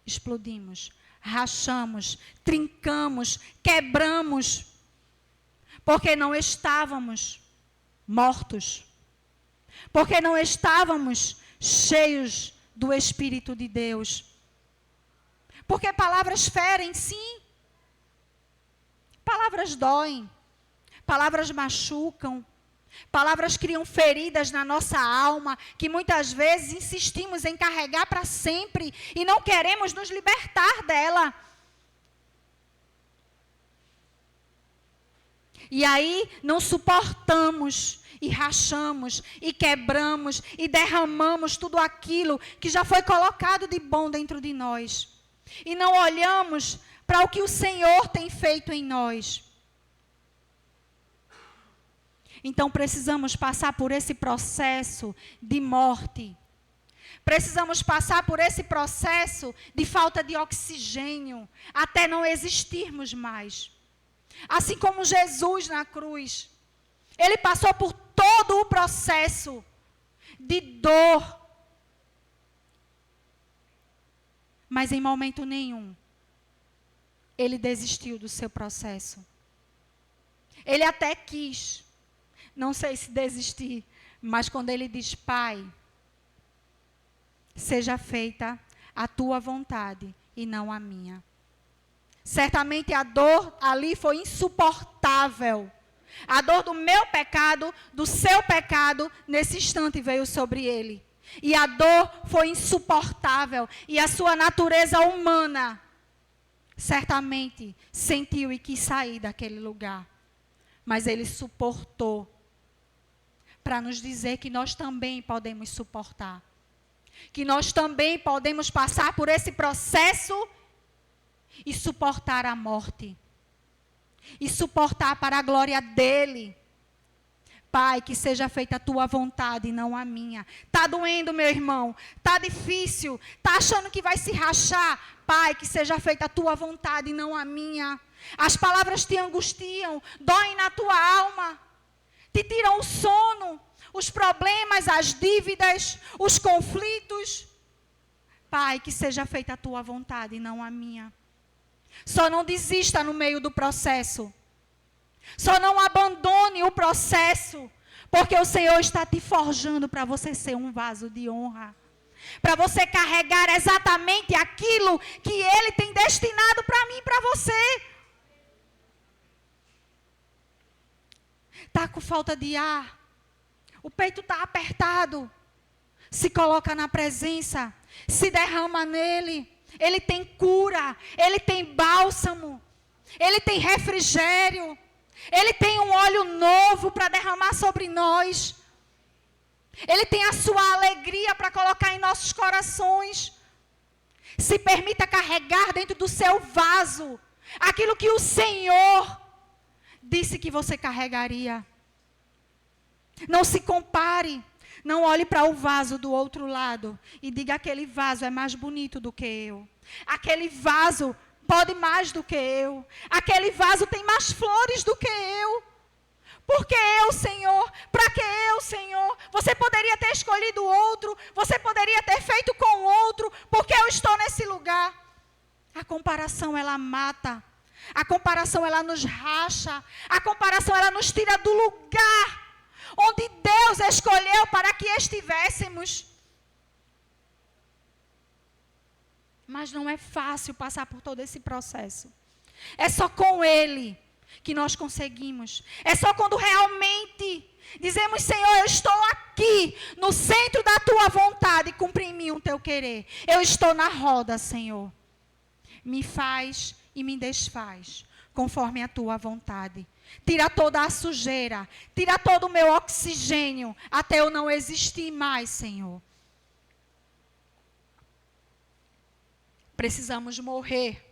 explodimos, rachamos, trincamos, quebramos, porque não estávamos mortos, porque não estávamos cheios do Espírito de Deus. Porque palavras ferem, sim. Palavras doem, palavras machucam, palavras criam feridas na nossa alma, que muitas vezes insistimos em carregar para sempre e não queremos nos libertar dela. E aí não suportamos e rachamos e quebramos e derramamos tudo aquilo que já foi colocado de bom dentro de nós. E não olhamos para o que o Senhor tem feito em nós. Então precisamos passar por esse processo de morte. Precisamos passar por esse processo de falta de oxigênio, até não existirmos mais. Assim como Jesus na cruz, Ele passou por todo o processo de dor. Mas em momento nenhum, Ele desistiu do seu processo. Ele até quis, não sei se desistir, mas quando Ele diz, Pai, seja feita a tua vontade e não a minha. Certamente a dor ali foi insuportável. A dor do meu pecado, do seu pecado, nesse instante veio sobre ele. E a dor foi insuportável. E a sua natureza humana, certamente, sentiu e quis sair daquele lugar. Mas ele suportou. Para nos dizer que nós também podemos suportar. Que nós também podemos passar por esse processo e suportar a morte. E suportar para a glória dEle. Pai, que seja feita a tua vontade e não a minha. Está doendo, meu irmão. Está difícil. Está achando que vai se rachar. Pai, que seja feita a tua vontade e não a minha. As palavras te angustiam, doem na tua alma. Te tiram o sono, os problemas, as dívidas, os conflitos. Pai, que seja feita a tua vontade e não a minha. Só não desista no meio do processo. Só não abandone o processo. Porque o Senhor está te forjando para você ser um vaso de honra. Para você carregar exatamente aquilo que Ele tem destinado para mim e para você. Está com falta de ar. O peito está apertado. se coloca na presença, se derrama nele. Ele tem cura, ele tem bálsamo, ele tem refrigério, ele tem um óleo novo para derramar sobre nós. Ele tem a sua alegria para colocar em nossos corações. Se permita carregar dentro do seu vaso aquilo que o Senhor disse que você carregaria. Não se compare. Não olhe para o vaso do outro lado e diga: aquele vaso é mais bonito do que eu. Aquele vaso pode mais do que eu. Aquele vaso tem mais flores do que eu. Por que eu, Senhor? Para que eu, Senhor? Você poderia ter escolhido outro. Você poderia ter feito com outro. Porque eu estou nesse lugar. A comparação, ela mata. A comparação, ela nos racha. A comparação, ela nos tira do lugar onde Deus escolheu para que estivéssemos. Mas não é fácil passar por todo esse processo. É só com Ele que nós conseguimos. É só quando realmente dizemos: Senhor, eu estou aqui no centro da Tua vontade, cumpre em mim o Teu querer. Eu estou na roda, Senhor. Me faz e me desfaz conforme a Tua vontade. Tira toda a sujeira, tira todo o meu oxigênio, até eu não existir mais, Senhor. Precisamos morrer,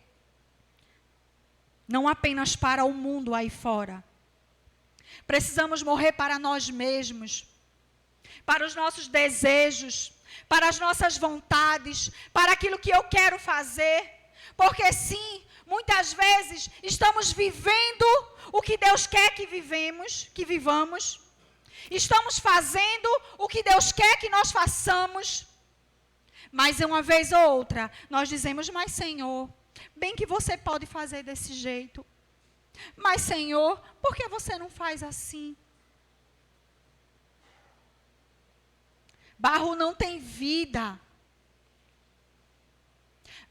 não apenas para o mundo aí fora. Precisamos morrer para nós mesmos, para os nossos desejos, para as nossas vontades, para aquilo que eu quero fazer. Porque sim, muitas vezes estamos vivendo o que Deus quer que vivamos. Estamos fazendo o que Deus quer que nós façamos. Mas uma vez ou outra, nós dizemos: mas Senhor, bem que você pode fazer desse jeito. Mas Senhor, por que você não faz assim? Barro não tem vida.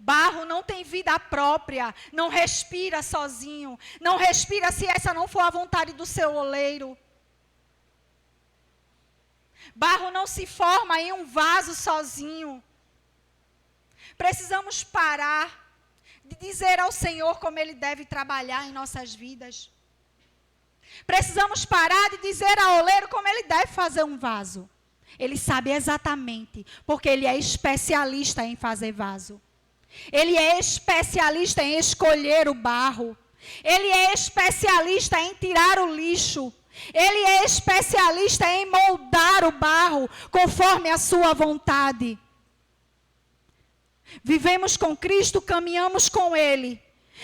Barro não tem vida própria, não respira sozinho, não respira se essa não for a vontade do seu oleiro. Barro não se forma em um vaso sozinho. Precisamos parar de dizer ao Senhor como Ele deve trabalhar em nossas vidas. Precisamos parar de dizer ao oleiro como Ele deve fazer um vaso. Ele sabe exatamente, porque Ele é especialista em fazer vaso. Ele é especialista em escolher o barro. Ele é especialista em tirar o lixo. Ele é especialista em moldar o barro conforme a sua vontade. Vivemos com Cristo, caminhamos com Ele.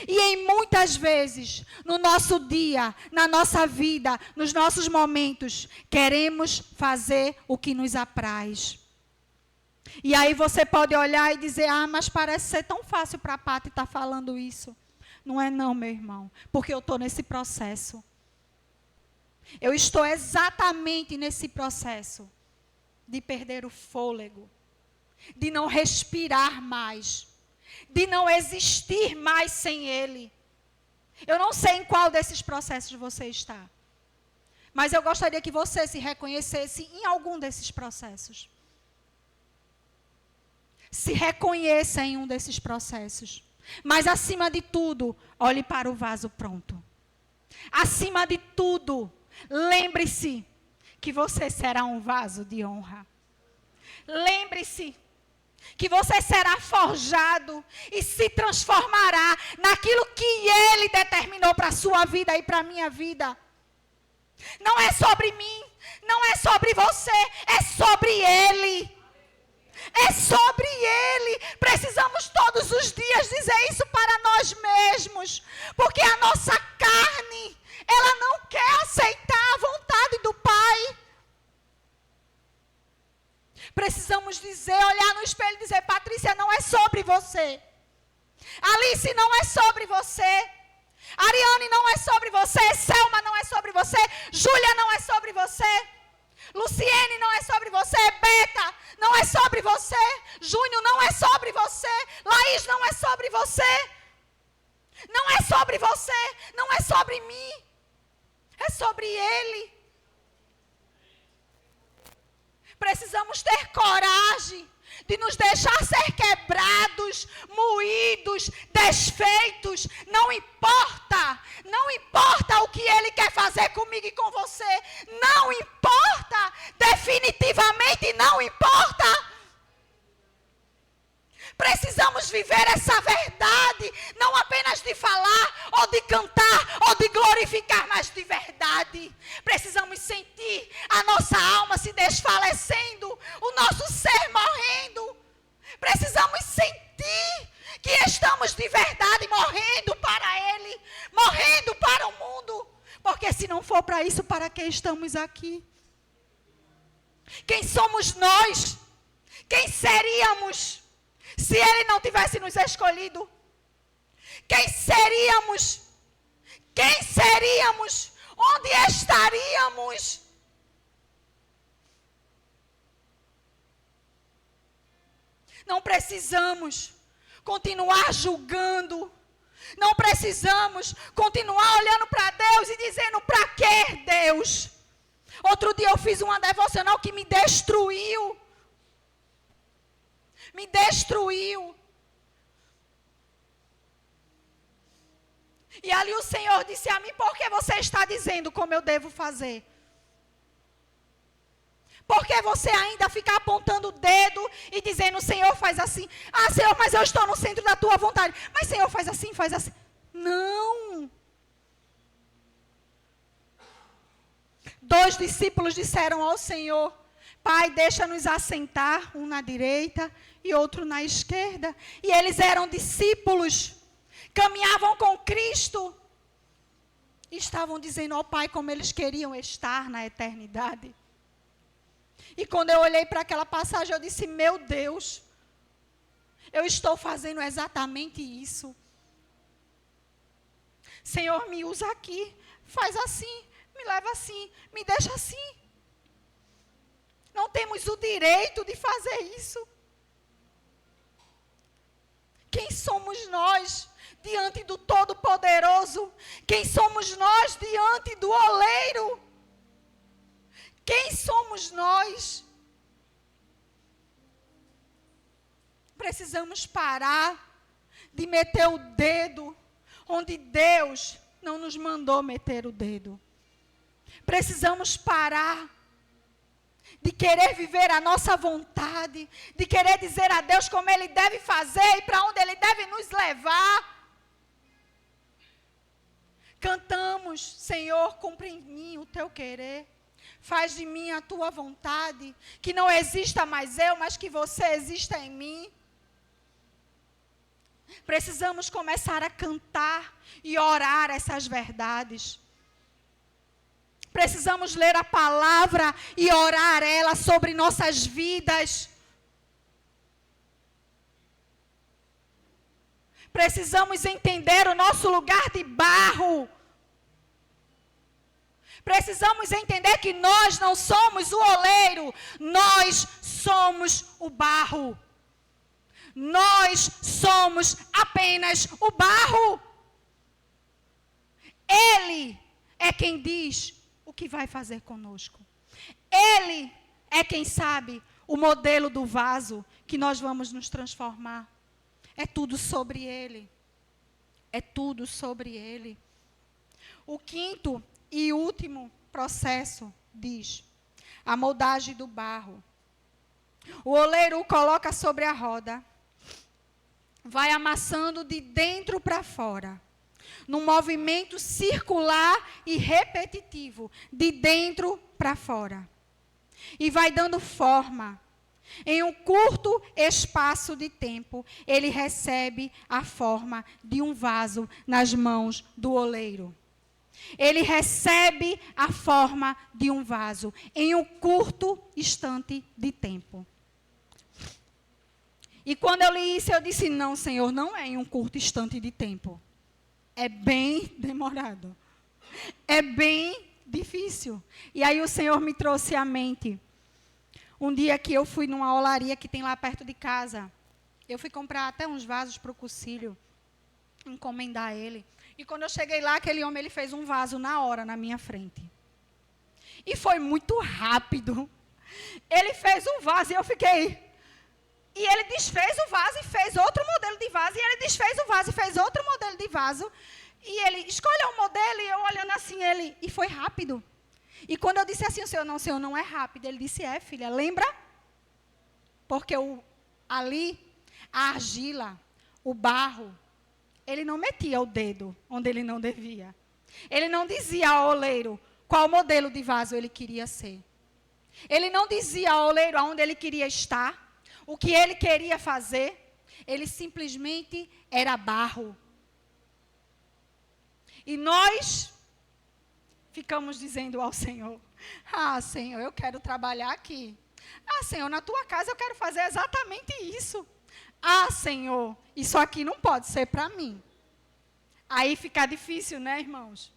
E em muitas vezes, no nosso dia, na nossa vida, nos nossos momentos, queremos fazer o que nos apraz. E aí você pode olhar e dizer: ah, mas parece ser tão fácil para a Pati estar falando isso. Não é não, meu irmão, porque eu estou nesse processo. Eu estou exatamente nesse processo de perder o fôlego, de não respirar mais, de não existir mais sem Ele. Eu não sei em qual desses processos você está, mas eu gostaria que você se reconhecesse em algum desses processos. Se reconheça em um desses processos. Mas acima de tudo, olhe para o vaso pronto. Acima de tudo, lembre-se que você será um vaso de honra. Lembre-se que você será forjado e se transformará naquilo que Ele determinou para a sua vida e para a minha vida. Não é sobre mim, não é sobre você, é sobre Ele. É sobre Ele. Precisamos todos os dias dizer isso para nós mesmos. Porque a nossa carne, ela não quer aceitar a vontade do Pai. Precisamos dizer, olhar no espelho e dizer: Patrícia, não é sobre você. Alice, não é sobre você. Ariane, não é sobre você. Selma, não é sobre você. Júlia, não é sobre você. Luciene, não é sobre você. Beta, não é sobre você. Júnior, não é sobre você. Laís, não é sobre você. Não é sobre você. Não é sobre mim. É sobre Ele. Precisamos ter coragem de nos deixar ser quebrados, moídos, desfeitos. Não importa o que Ele quer fazer comigo e com você. Não importa, definitivamente não importa. Precisamos viver essa verdade, não apenas de falar, ou de cantar, ou de glorificar, mas de verdade. Precisamos sentir a nossa alma se desfalecendo, o nosso ser morrendo. Precisamos sentir que estamos de verdade morrendo para Ele, morrendo para o mundo. Porque se não for para isso, para que estamos aqui? Quem somos nós? Quem seríamos se Ele não tivesse nos escolhido? Quem seríamos? Quem seríamos? Onde estaríamos? Não precisamos continuar julgando. Não precisamos continuar olhando para Deus e dizendo: para que Deus? Outro dia eu fiz uma devocional que me destruiu. Me destruiu. E ali o Senhor disse a mim: por que você está dizendo como eu devo fazer? Por que você ainda fica apontando o dedo e dizendo: Senhor, faz assim? Ah, Senhor, mas eu estou no centro da tua vontade. Mas, Senhor, faz assim, faz assim. Não. 2 discípulos disseram ao Senhor: Pai, deixa-nos assentar, um na direita e outro na esquerda. E eles eram discípulos, caminhavam com Cristo. E estavam dizendo ao Pai como eles queriam estar na eternidade. E quando eu olhei para aquela passagem, eu disse: meu Deus, eu estou fazendo exatamente isso. Senhor, me usa aqui, faz assim, me leva assim, me deixa assim. Não temos o direito de fazer isso. Quem somos nós diante do Todo-Poderoso? Quem somos nós diante do oleiro? Quem somos nós? Precisamos parar de meter o dedo onde Deus não nos mandou meter o dedo. Precisamos parar de querer viver a nossa vontade, de querer dizer a Deus como Ele deve fazer e para onde Ele deve nos levar. Cantamos: Senhor, cumpre em mim o teu querer. Faz de mim a tua vontade, que não exista mais eu, mas que você exista em mim. Precisamos começar a cantar e orar essas verdades. Precisamos ler a palavra e orar ela sobre nossas vidas. Precisamos entender o nosso lugar de barro. Precisamos entender que nós não somos o oleiro, nós somos o barro. Nós somos apenas o barro. Ele é quem diz o que vai fazer conosco. Ele é quem sabe o modelo do vaso que nós vamos nos transformar. É tudo sobre Ele. É tudo sobre Ele. O quinto e último processo diz: a moldagem do barro. O oleiro o coloca sobre a roda, vai amassando de dentro para fora, num movimento circular e repetitivo, de dentro para fora. E vai dando forma. Em um curto espaço de tempo, ele recebe a forma de um vaso nas mãos do oleiro. Ele recebe a forma de um vaso em um curto instante de tempo. E quando eu li isso, eu disse: não, Senhor, não é em um curto instante de tempo. É bem demorado. É bem difícil. E aí o Senhor me trouxe à mente. Um dia que eu fui numa olaria que tem lá perto de casa. Eu fui comprar até uns vasos para o Cucílio, encomendar ele. E quando eu cheguei lá, aquele homem ele fez um vaso na hora, na minha frente. E foi muito rápido. Ele fez um vaso e eu fiquei... E ele desfez o vaso e fez outro modelo de vaso. E ele desfez o vaso e fez outro modelo de vaso. E ele escolheu um modelo e eu olhando assim, ele... E foi rápido. E quando eu disse assim, o senhor não é rápido. Ele disse, filha, lembra? Porque ali, a argila, o barro, ele não metia o dedo onde ele não devia. Ele não dizia ao oleiro qual modelo de vaso ele queria ser. Ele não dizia ao oleiro aonde ele queria estar. O que ele queria fazer, ele simplesmente era barro. E nós ficamos dizendo ao Senhor, Senhor, eu quero trabalhar aqui. Senhor, na tua casa eu quero fazer exatamente isso. Senhor, isso aqui não pode ser para mim. Aí fica difícil, né, irmãos?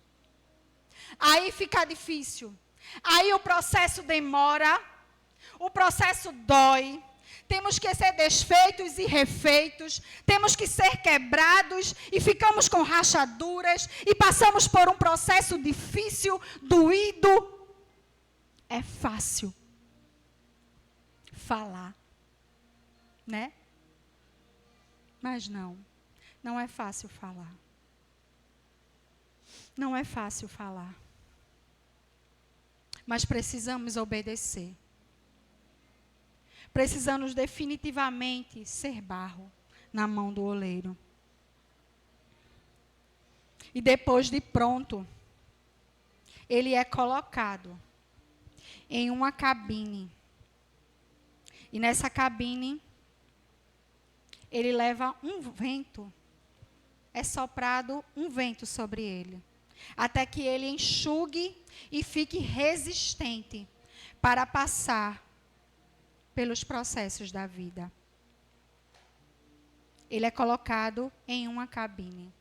Aí fica difícil. Aí o processo demora, o processo dói. Temos que ser desfeitos e refeitos, temos que ser quebrados e ficamos com rachaduras e passamos por um processo difícil, doído. É fácil falar, né? Mas não é fácil falar. Não é fácil falar. Mas precisamos obedecer. Precisamos definitivamente ser barro na mão do oleiro. E depois de pronto, ele é colocado em uma cabine. E nessa cabine, ele leva um vento, é soprado um vento sobre ele, até que ele enxugue e fique resistente para passar pelos processos da vida. Ele é colocado em uma cabine.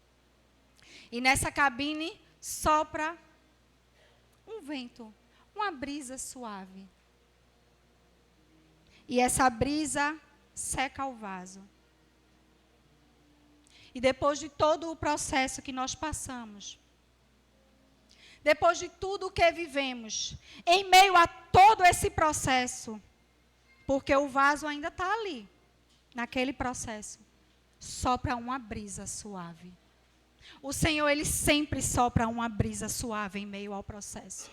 E nessa cabine sopra um vento, uma brisa suave. E essa brisa seca o vaso. E depois de todo o processo que nós passamos, depois de tudo o que vivemos, em meio a todo esse processo, porque o vaso ainda está ali, naquele processo, sopra uma brisa suave. O Senhor, Ele sempre sopra uma brisa suave em meio ao processo.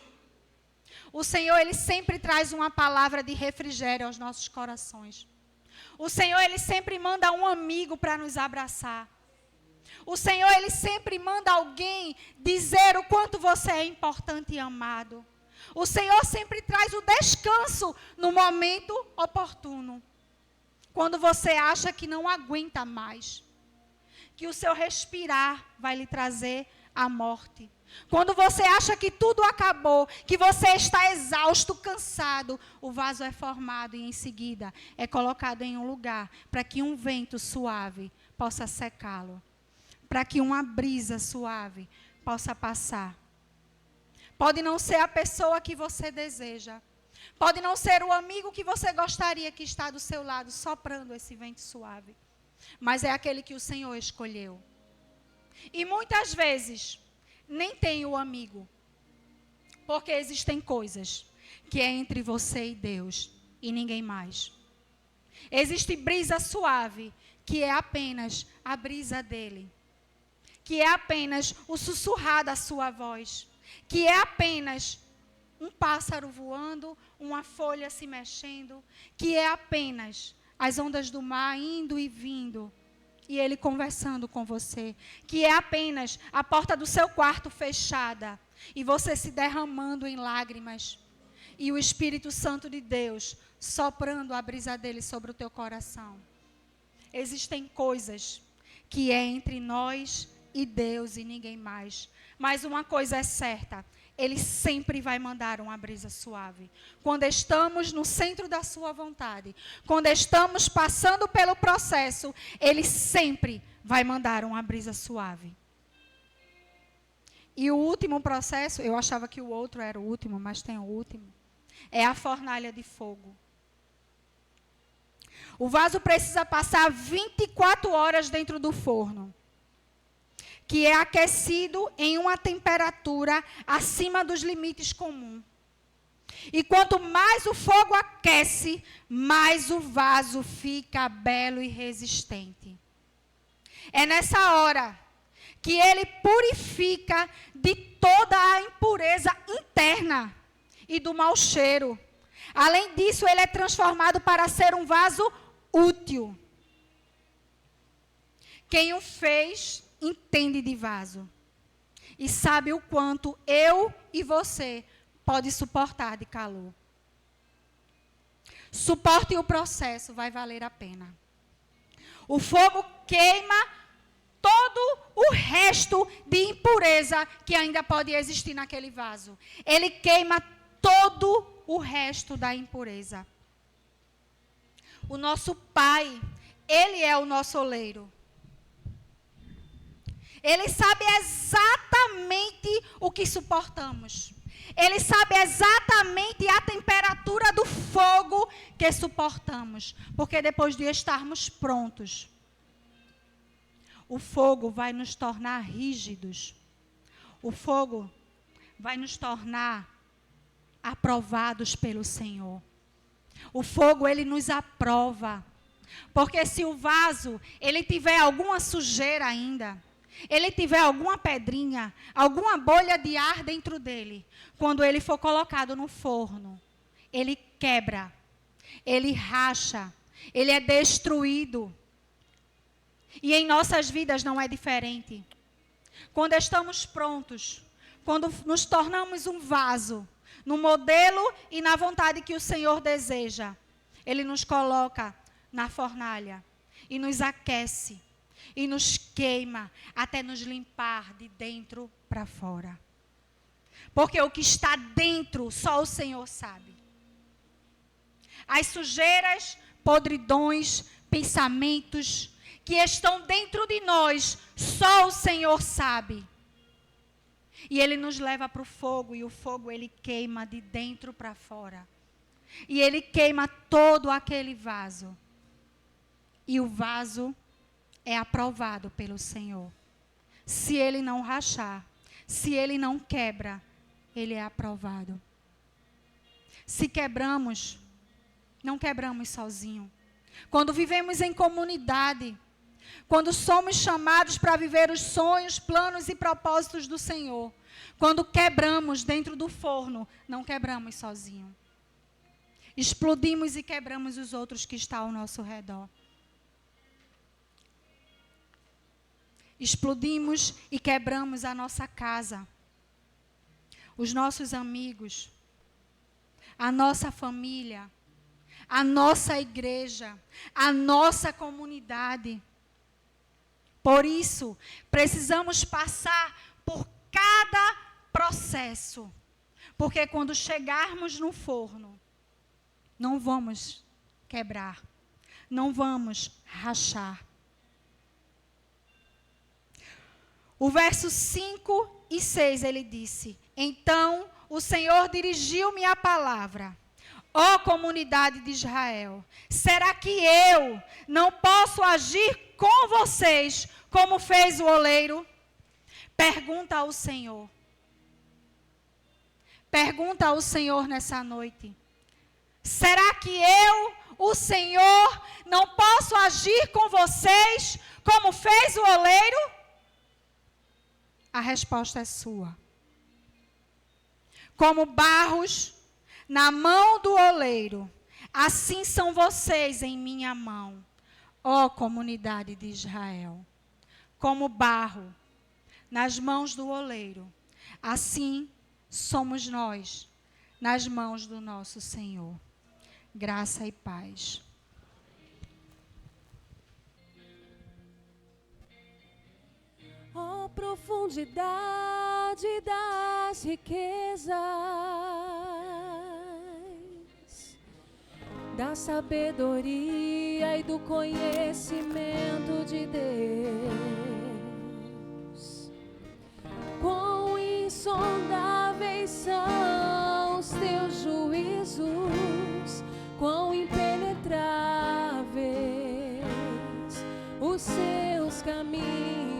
O Senhor, Ele sempre traz uma palavra de refrigério aos nossos corações. O Senhor, Ele sempre manda um amigo para nos abraçar. O Senhor, Ele sempre manda alguém dizer o quanto você é importante e amado. O Senhor sempre traz o descanso no momento oportuno. Quando você acha que não aguenta mais. Que o seu respirar vai lhe trazer a morte. Quando você acha que tudo acabou, que você está exausto, cansado, o vaso é formado e em seguida é colocado em um lugar para que um vento suave possa secá-lo. Para que uma brisa suave possa passar. Pode não ser a pessoa que você deseja. Pode não ser o amigo que você gostaria que está do seu lado, soprando esse vento suave. Mas é aquele que o Senhor escolheu. E muitas vezes, nem tem o amigo. Porque existem coisas que é entre você e Deus e ninguém mais. Existe brisa suave, que é apenas a brisa dele. Que é apenas o sussurrar da sua voz. Que é apenas um pássaro voando, uma folha se mexendo. Que é apenas as ondas do mar indo e vindo. E ele conversando com você. Que é apenas a porta do seu quarto fechada. E você se derramando em lágrimas. E o Espírito Santo de Deus soprando a brisa dele sobre o teu coração. Existem coisas que é entre nós e Deus e ninguém mais. Mas uma coisa é certa, Ele sempre vai mandar uma brisa suave. Quando estamos no centro da sua vontade, quando estamos passando pelo processo, Ele sempre vai mandar uma brisa suave. E o último processo, eu achava que o outro era o último, mas tem o último, é a fornalha de fogo. O vaso precisa passar 24 horas dentro do forno, que é aquecido em uma temperatura acima dos limites comuns. E quanto mais o fogo aquece, mais o vaso fica belo e resistente. É nessa hora que ele purifica de toda a impureza interna e do mau cheiro. Além disso, ele é transformado para ser um vaso útil. Quem o fez entende de vaso e sabe o quanto eu e você pode suportar de calor. Suporte o processo, vai valer a pena. O fogo queima todo o resto de impureza que ainda pode existir naquele vaso. Ele queima todo o resto da impureza. O nosso Pai, Ele é o nosso oleiro. Ele sabe exatamente o que suportamos. Ele sabe exatamente a temperatura do fogo que suportamos. Porque depois de estarmos prontos, o fogo vai nos tornar rígidos. O fogo vai nos tornar aprovados pelo Senhor. O fogo, ele nos aprova. Porque se o vaso, ele tiver alguma sujeira ainda, ele tiver alguma pedrinha, alguma bolha de ar dentro dele, quando ele for colocado no forno, ele quebra, ele racha, ele é destruído. E em nossas vidas não é diferente. Quando estamos prontos, quando nos tornamos um vaso, no modelo e na vontade que o Senhor deseja, Ele nos coloca na fornalha e nos aquece e nos queima até nos limpar de dentro para fora. Porque o que está dentro, só o Senhor sabe. As sujeiras, podridões, pensamentos que estão dentro de nós, só o Senhor sabe. E Ele nos leva para o fogo, e o fogo Ele queima de dentro para fora. E Ele queima todo aquele vaso. E o vaso é aprovado pelo Senhor. Se ele não rachar, se ele não quebra, ele é aprovado. Se quebramos, não quebramos sozinho. Quando vivemos em comunidade, quando somos chamados para viver os sonhos, planos e propósitos do Senhor, quando quebramos dentro do forno, não quebramos sozinho. Explodimos e quebramos os outros que estão ao nosso redor. Explodimos e quebramos a nossa casa, os nossos amigos, a nossa família, a nossa igreja, a nossa comunidade. Por isso, precisamos passar por cada processo, porque quando chegarmos no forno, não vamos quebrar, não vamos rachar. O verso 5 e 6 ele disse: Então o Senhor dirigiu-me a palavra: Ó comunidade de Israel, será que eu não posso agir com vocês como fez o oleiro? Pergunta ao Senhor. Pergunta ao Senhor nessa noite. Será que eu, o Senhor, não posso agir com vocês como fez o oleiro? A resposta é sua. Como barros na mão do oleiro, assim são vocês em minha mão, ó comunidade de Israel. Como barro nas mãos do oleiro, assim somos nós nas mãos do nosso Senhor. Graça e paz. Ó profundidade das riquezas, da sabedoria e do conhecimento de Deus. Quão insondáveis são os teus juízos, quão impenetráveis os seus caminhos.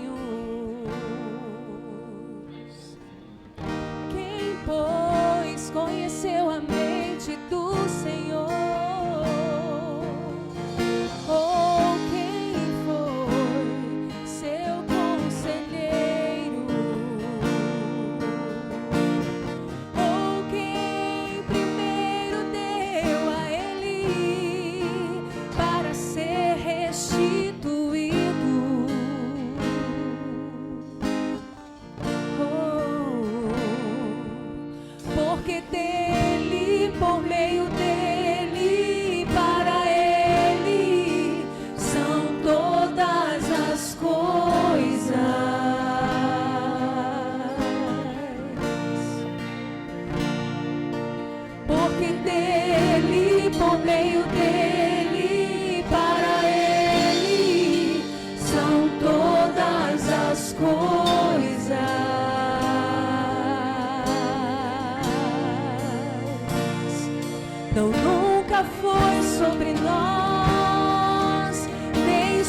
Quem, pois, conheceu a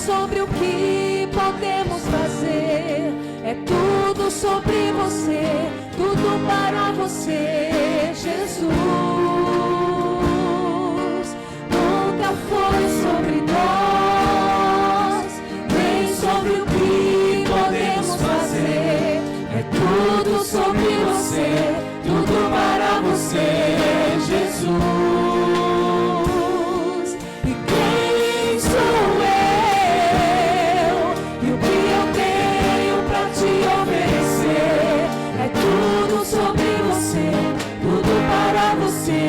sobre o que podemos fazer, é tudo sobre você, tudo para você, Jesus. Nunca foi sobre nós, nem sobre o que podemos fazer, é tudo sobre você, tudo para você, Jesus. E quem sou eu? E o que eu tenho para te oferecer? É tudo sobre você, tudo para você,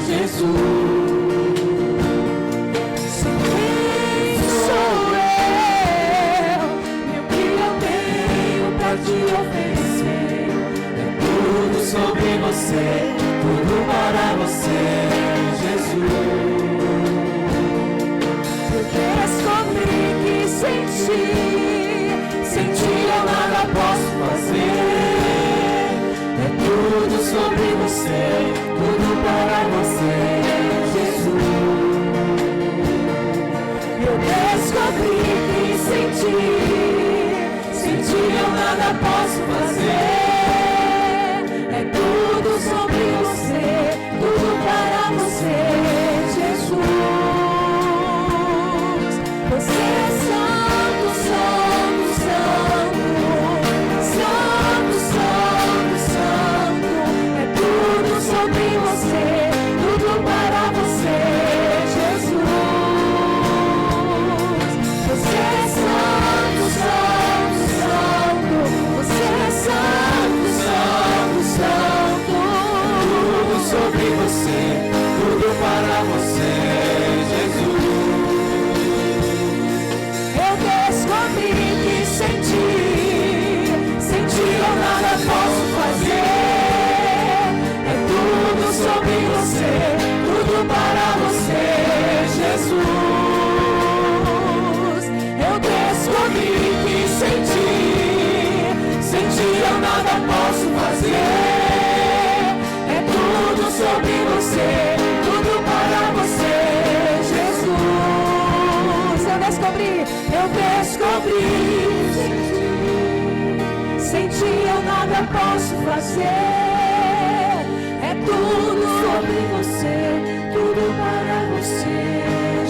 Jesus. Quem sou eu? E o que eu tenho para te oferecer? É tudo sobre você, tudo para você, Jesus. Descobri que sem ti eu nada posso fazer. É tudo sobre você, tudo para você, Jesus. Eu descobri que sem ti eu nada posso fazer. É tudo sobre você, tudo para você, Jesus. Você é santo, santo, santo, santo, santo, santo. É tudo sobre você, tudo para você, Jesus. Você é santo, santo, santo. Você é santo, santo, santo. Tudo sobre você, tudo para você, Jesus. Eu descobri que sem ti eu nada posso fazer. É tudo sobre você, tudo para você, Jesus. Eu descobri que sem ti eu nada posso fazer. É tudo sobre você, tudo para você, Jesus. Eu descobri, sem ti eu nada posso fazer. É tudo sobre você, tudo para você,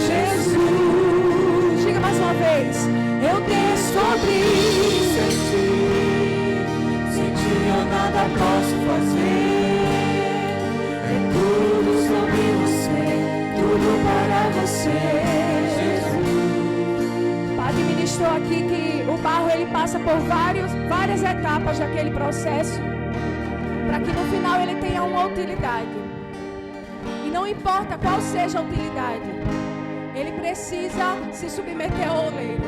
Jesus. Diga mais uma vez. Eu descobri, sem ti eu nada posso fazer. É tudo sobre você, tudo para você, Jesus. O Padre ministrou aqui que o barro ele passa por várias etapas daquele processo, para que no final ele tenha uma utilidade. E não importa qual seja a utilidade, ele precisa se submeter ao oleiro.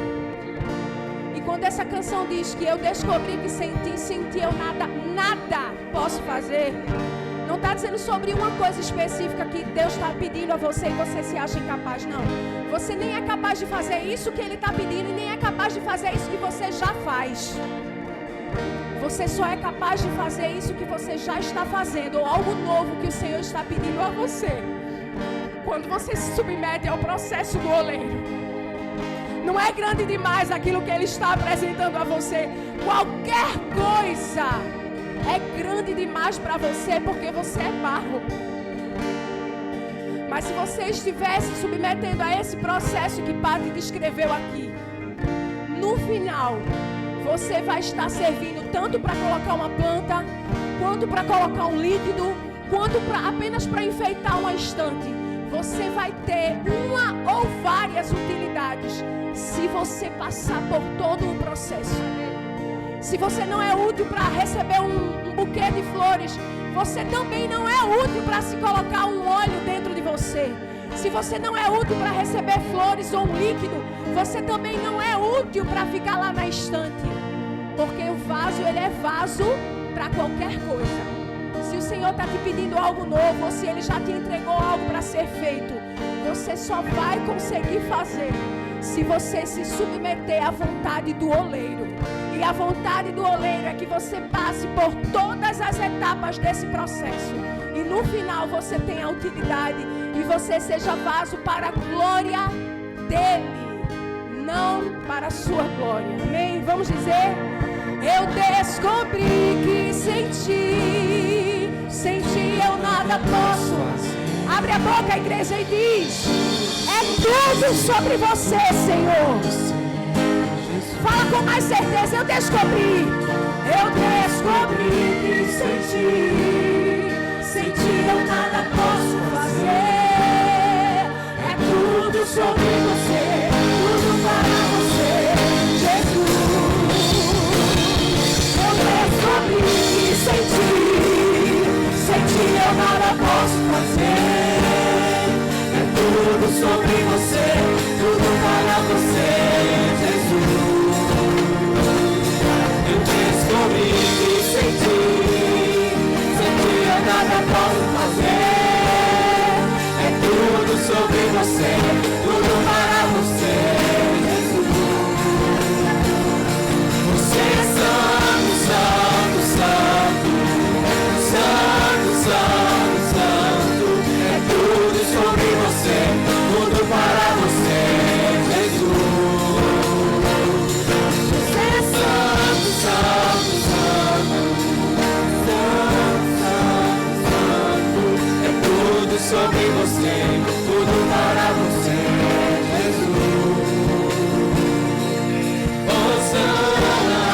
E quando essa canção diz que eu descobri que sem ti eu nada posso fazer, não está dizendo sobre uma coisa específica que Deus está pedindo a você e você se acha incapaz, não. Você nem é capaz de fazer isso que Ele está pedindo e nem é capaz de fazer isso que você já faz. Você só é capaz de fazer isso que você já está fazendo, ou algo novo que o Senhor está pedindo a você, quando você se submete ao processo do oleiro. Não é grande demais aquilo que Ele está apresentando a você. Qualquer coisa é grande demais para você, porque você é barro. Mas se você estiver se submetendo a esse processo que Padre descreveu aqui, no final você vai estar servindo tanto para colocar uma planta, quanto para colocar um líquido, quanto apenas para enfeitar uma estante. Você vai ter uma ou várias utilidades se você passar por todo o processo. Se você não é útil para receber um buquê de flores, você também não é útil para se colocar um óleo dentro de você. Se você não é útil para receber flores ou um líquido, você também não é útil para ficar lá na estante. Porque o vaso, ele é vaso para qualquer coisa. Se o Senhor está te pedindo algo novo, ou se Ele já te entregou algo para ser feito, você só vai conseguir fazer se você se submeter à vontade do oleiro. E a vontade do oleiro é que você passe por todas as etapas desse processo. E no final você tenha utilidade e você seja vaso para a glória dEle, não para a sua glória. Amém? Vamos dizer: eu descobri que sem ti eu nada posso. Abre a boca, igreja, e diz: é tudo sobre você, Senhor. Fala com mais certeza: eu descobri que sem ti eu nada posso fazer. É tudo sobre você, tudo para você, Jesus. Eu descobri que sem ti eu nada posso fazer. É tudo sobre você, tudo para você, Jesus. Eu descobri que sem ti eu nada posso fazer. É tudo sobre você, tudo para você, Jesus. Você é santo, santo, santo, santo, santo, santo. É tudo sobre você, tudo para você, Jesus. Você é santo, santo, santo, sobre você, tudo para você, Jesus. Hosana,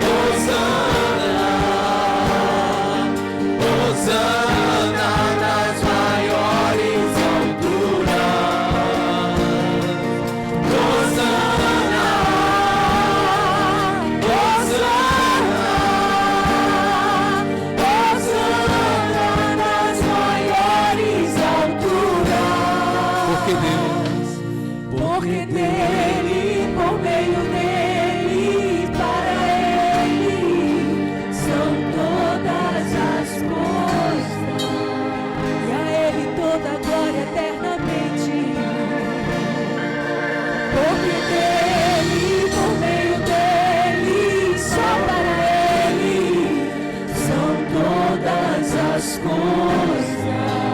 Hosana, Hosana nas maiores alturas. Hosana, Hosana, porque dele, por meio dele, para ele são todas as coisas, e a ele toda a glória eternamente. Porque dele, por meio dele, só para ele são todas as coisas.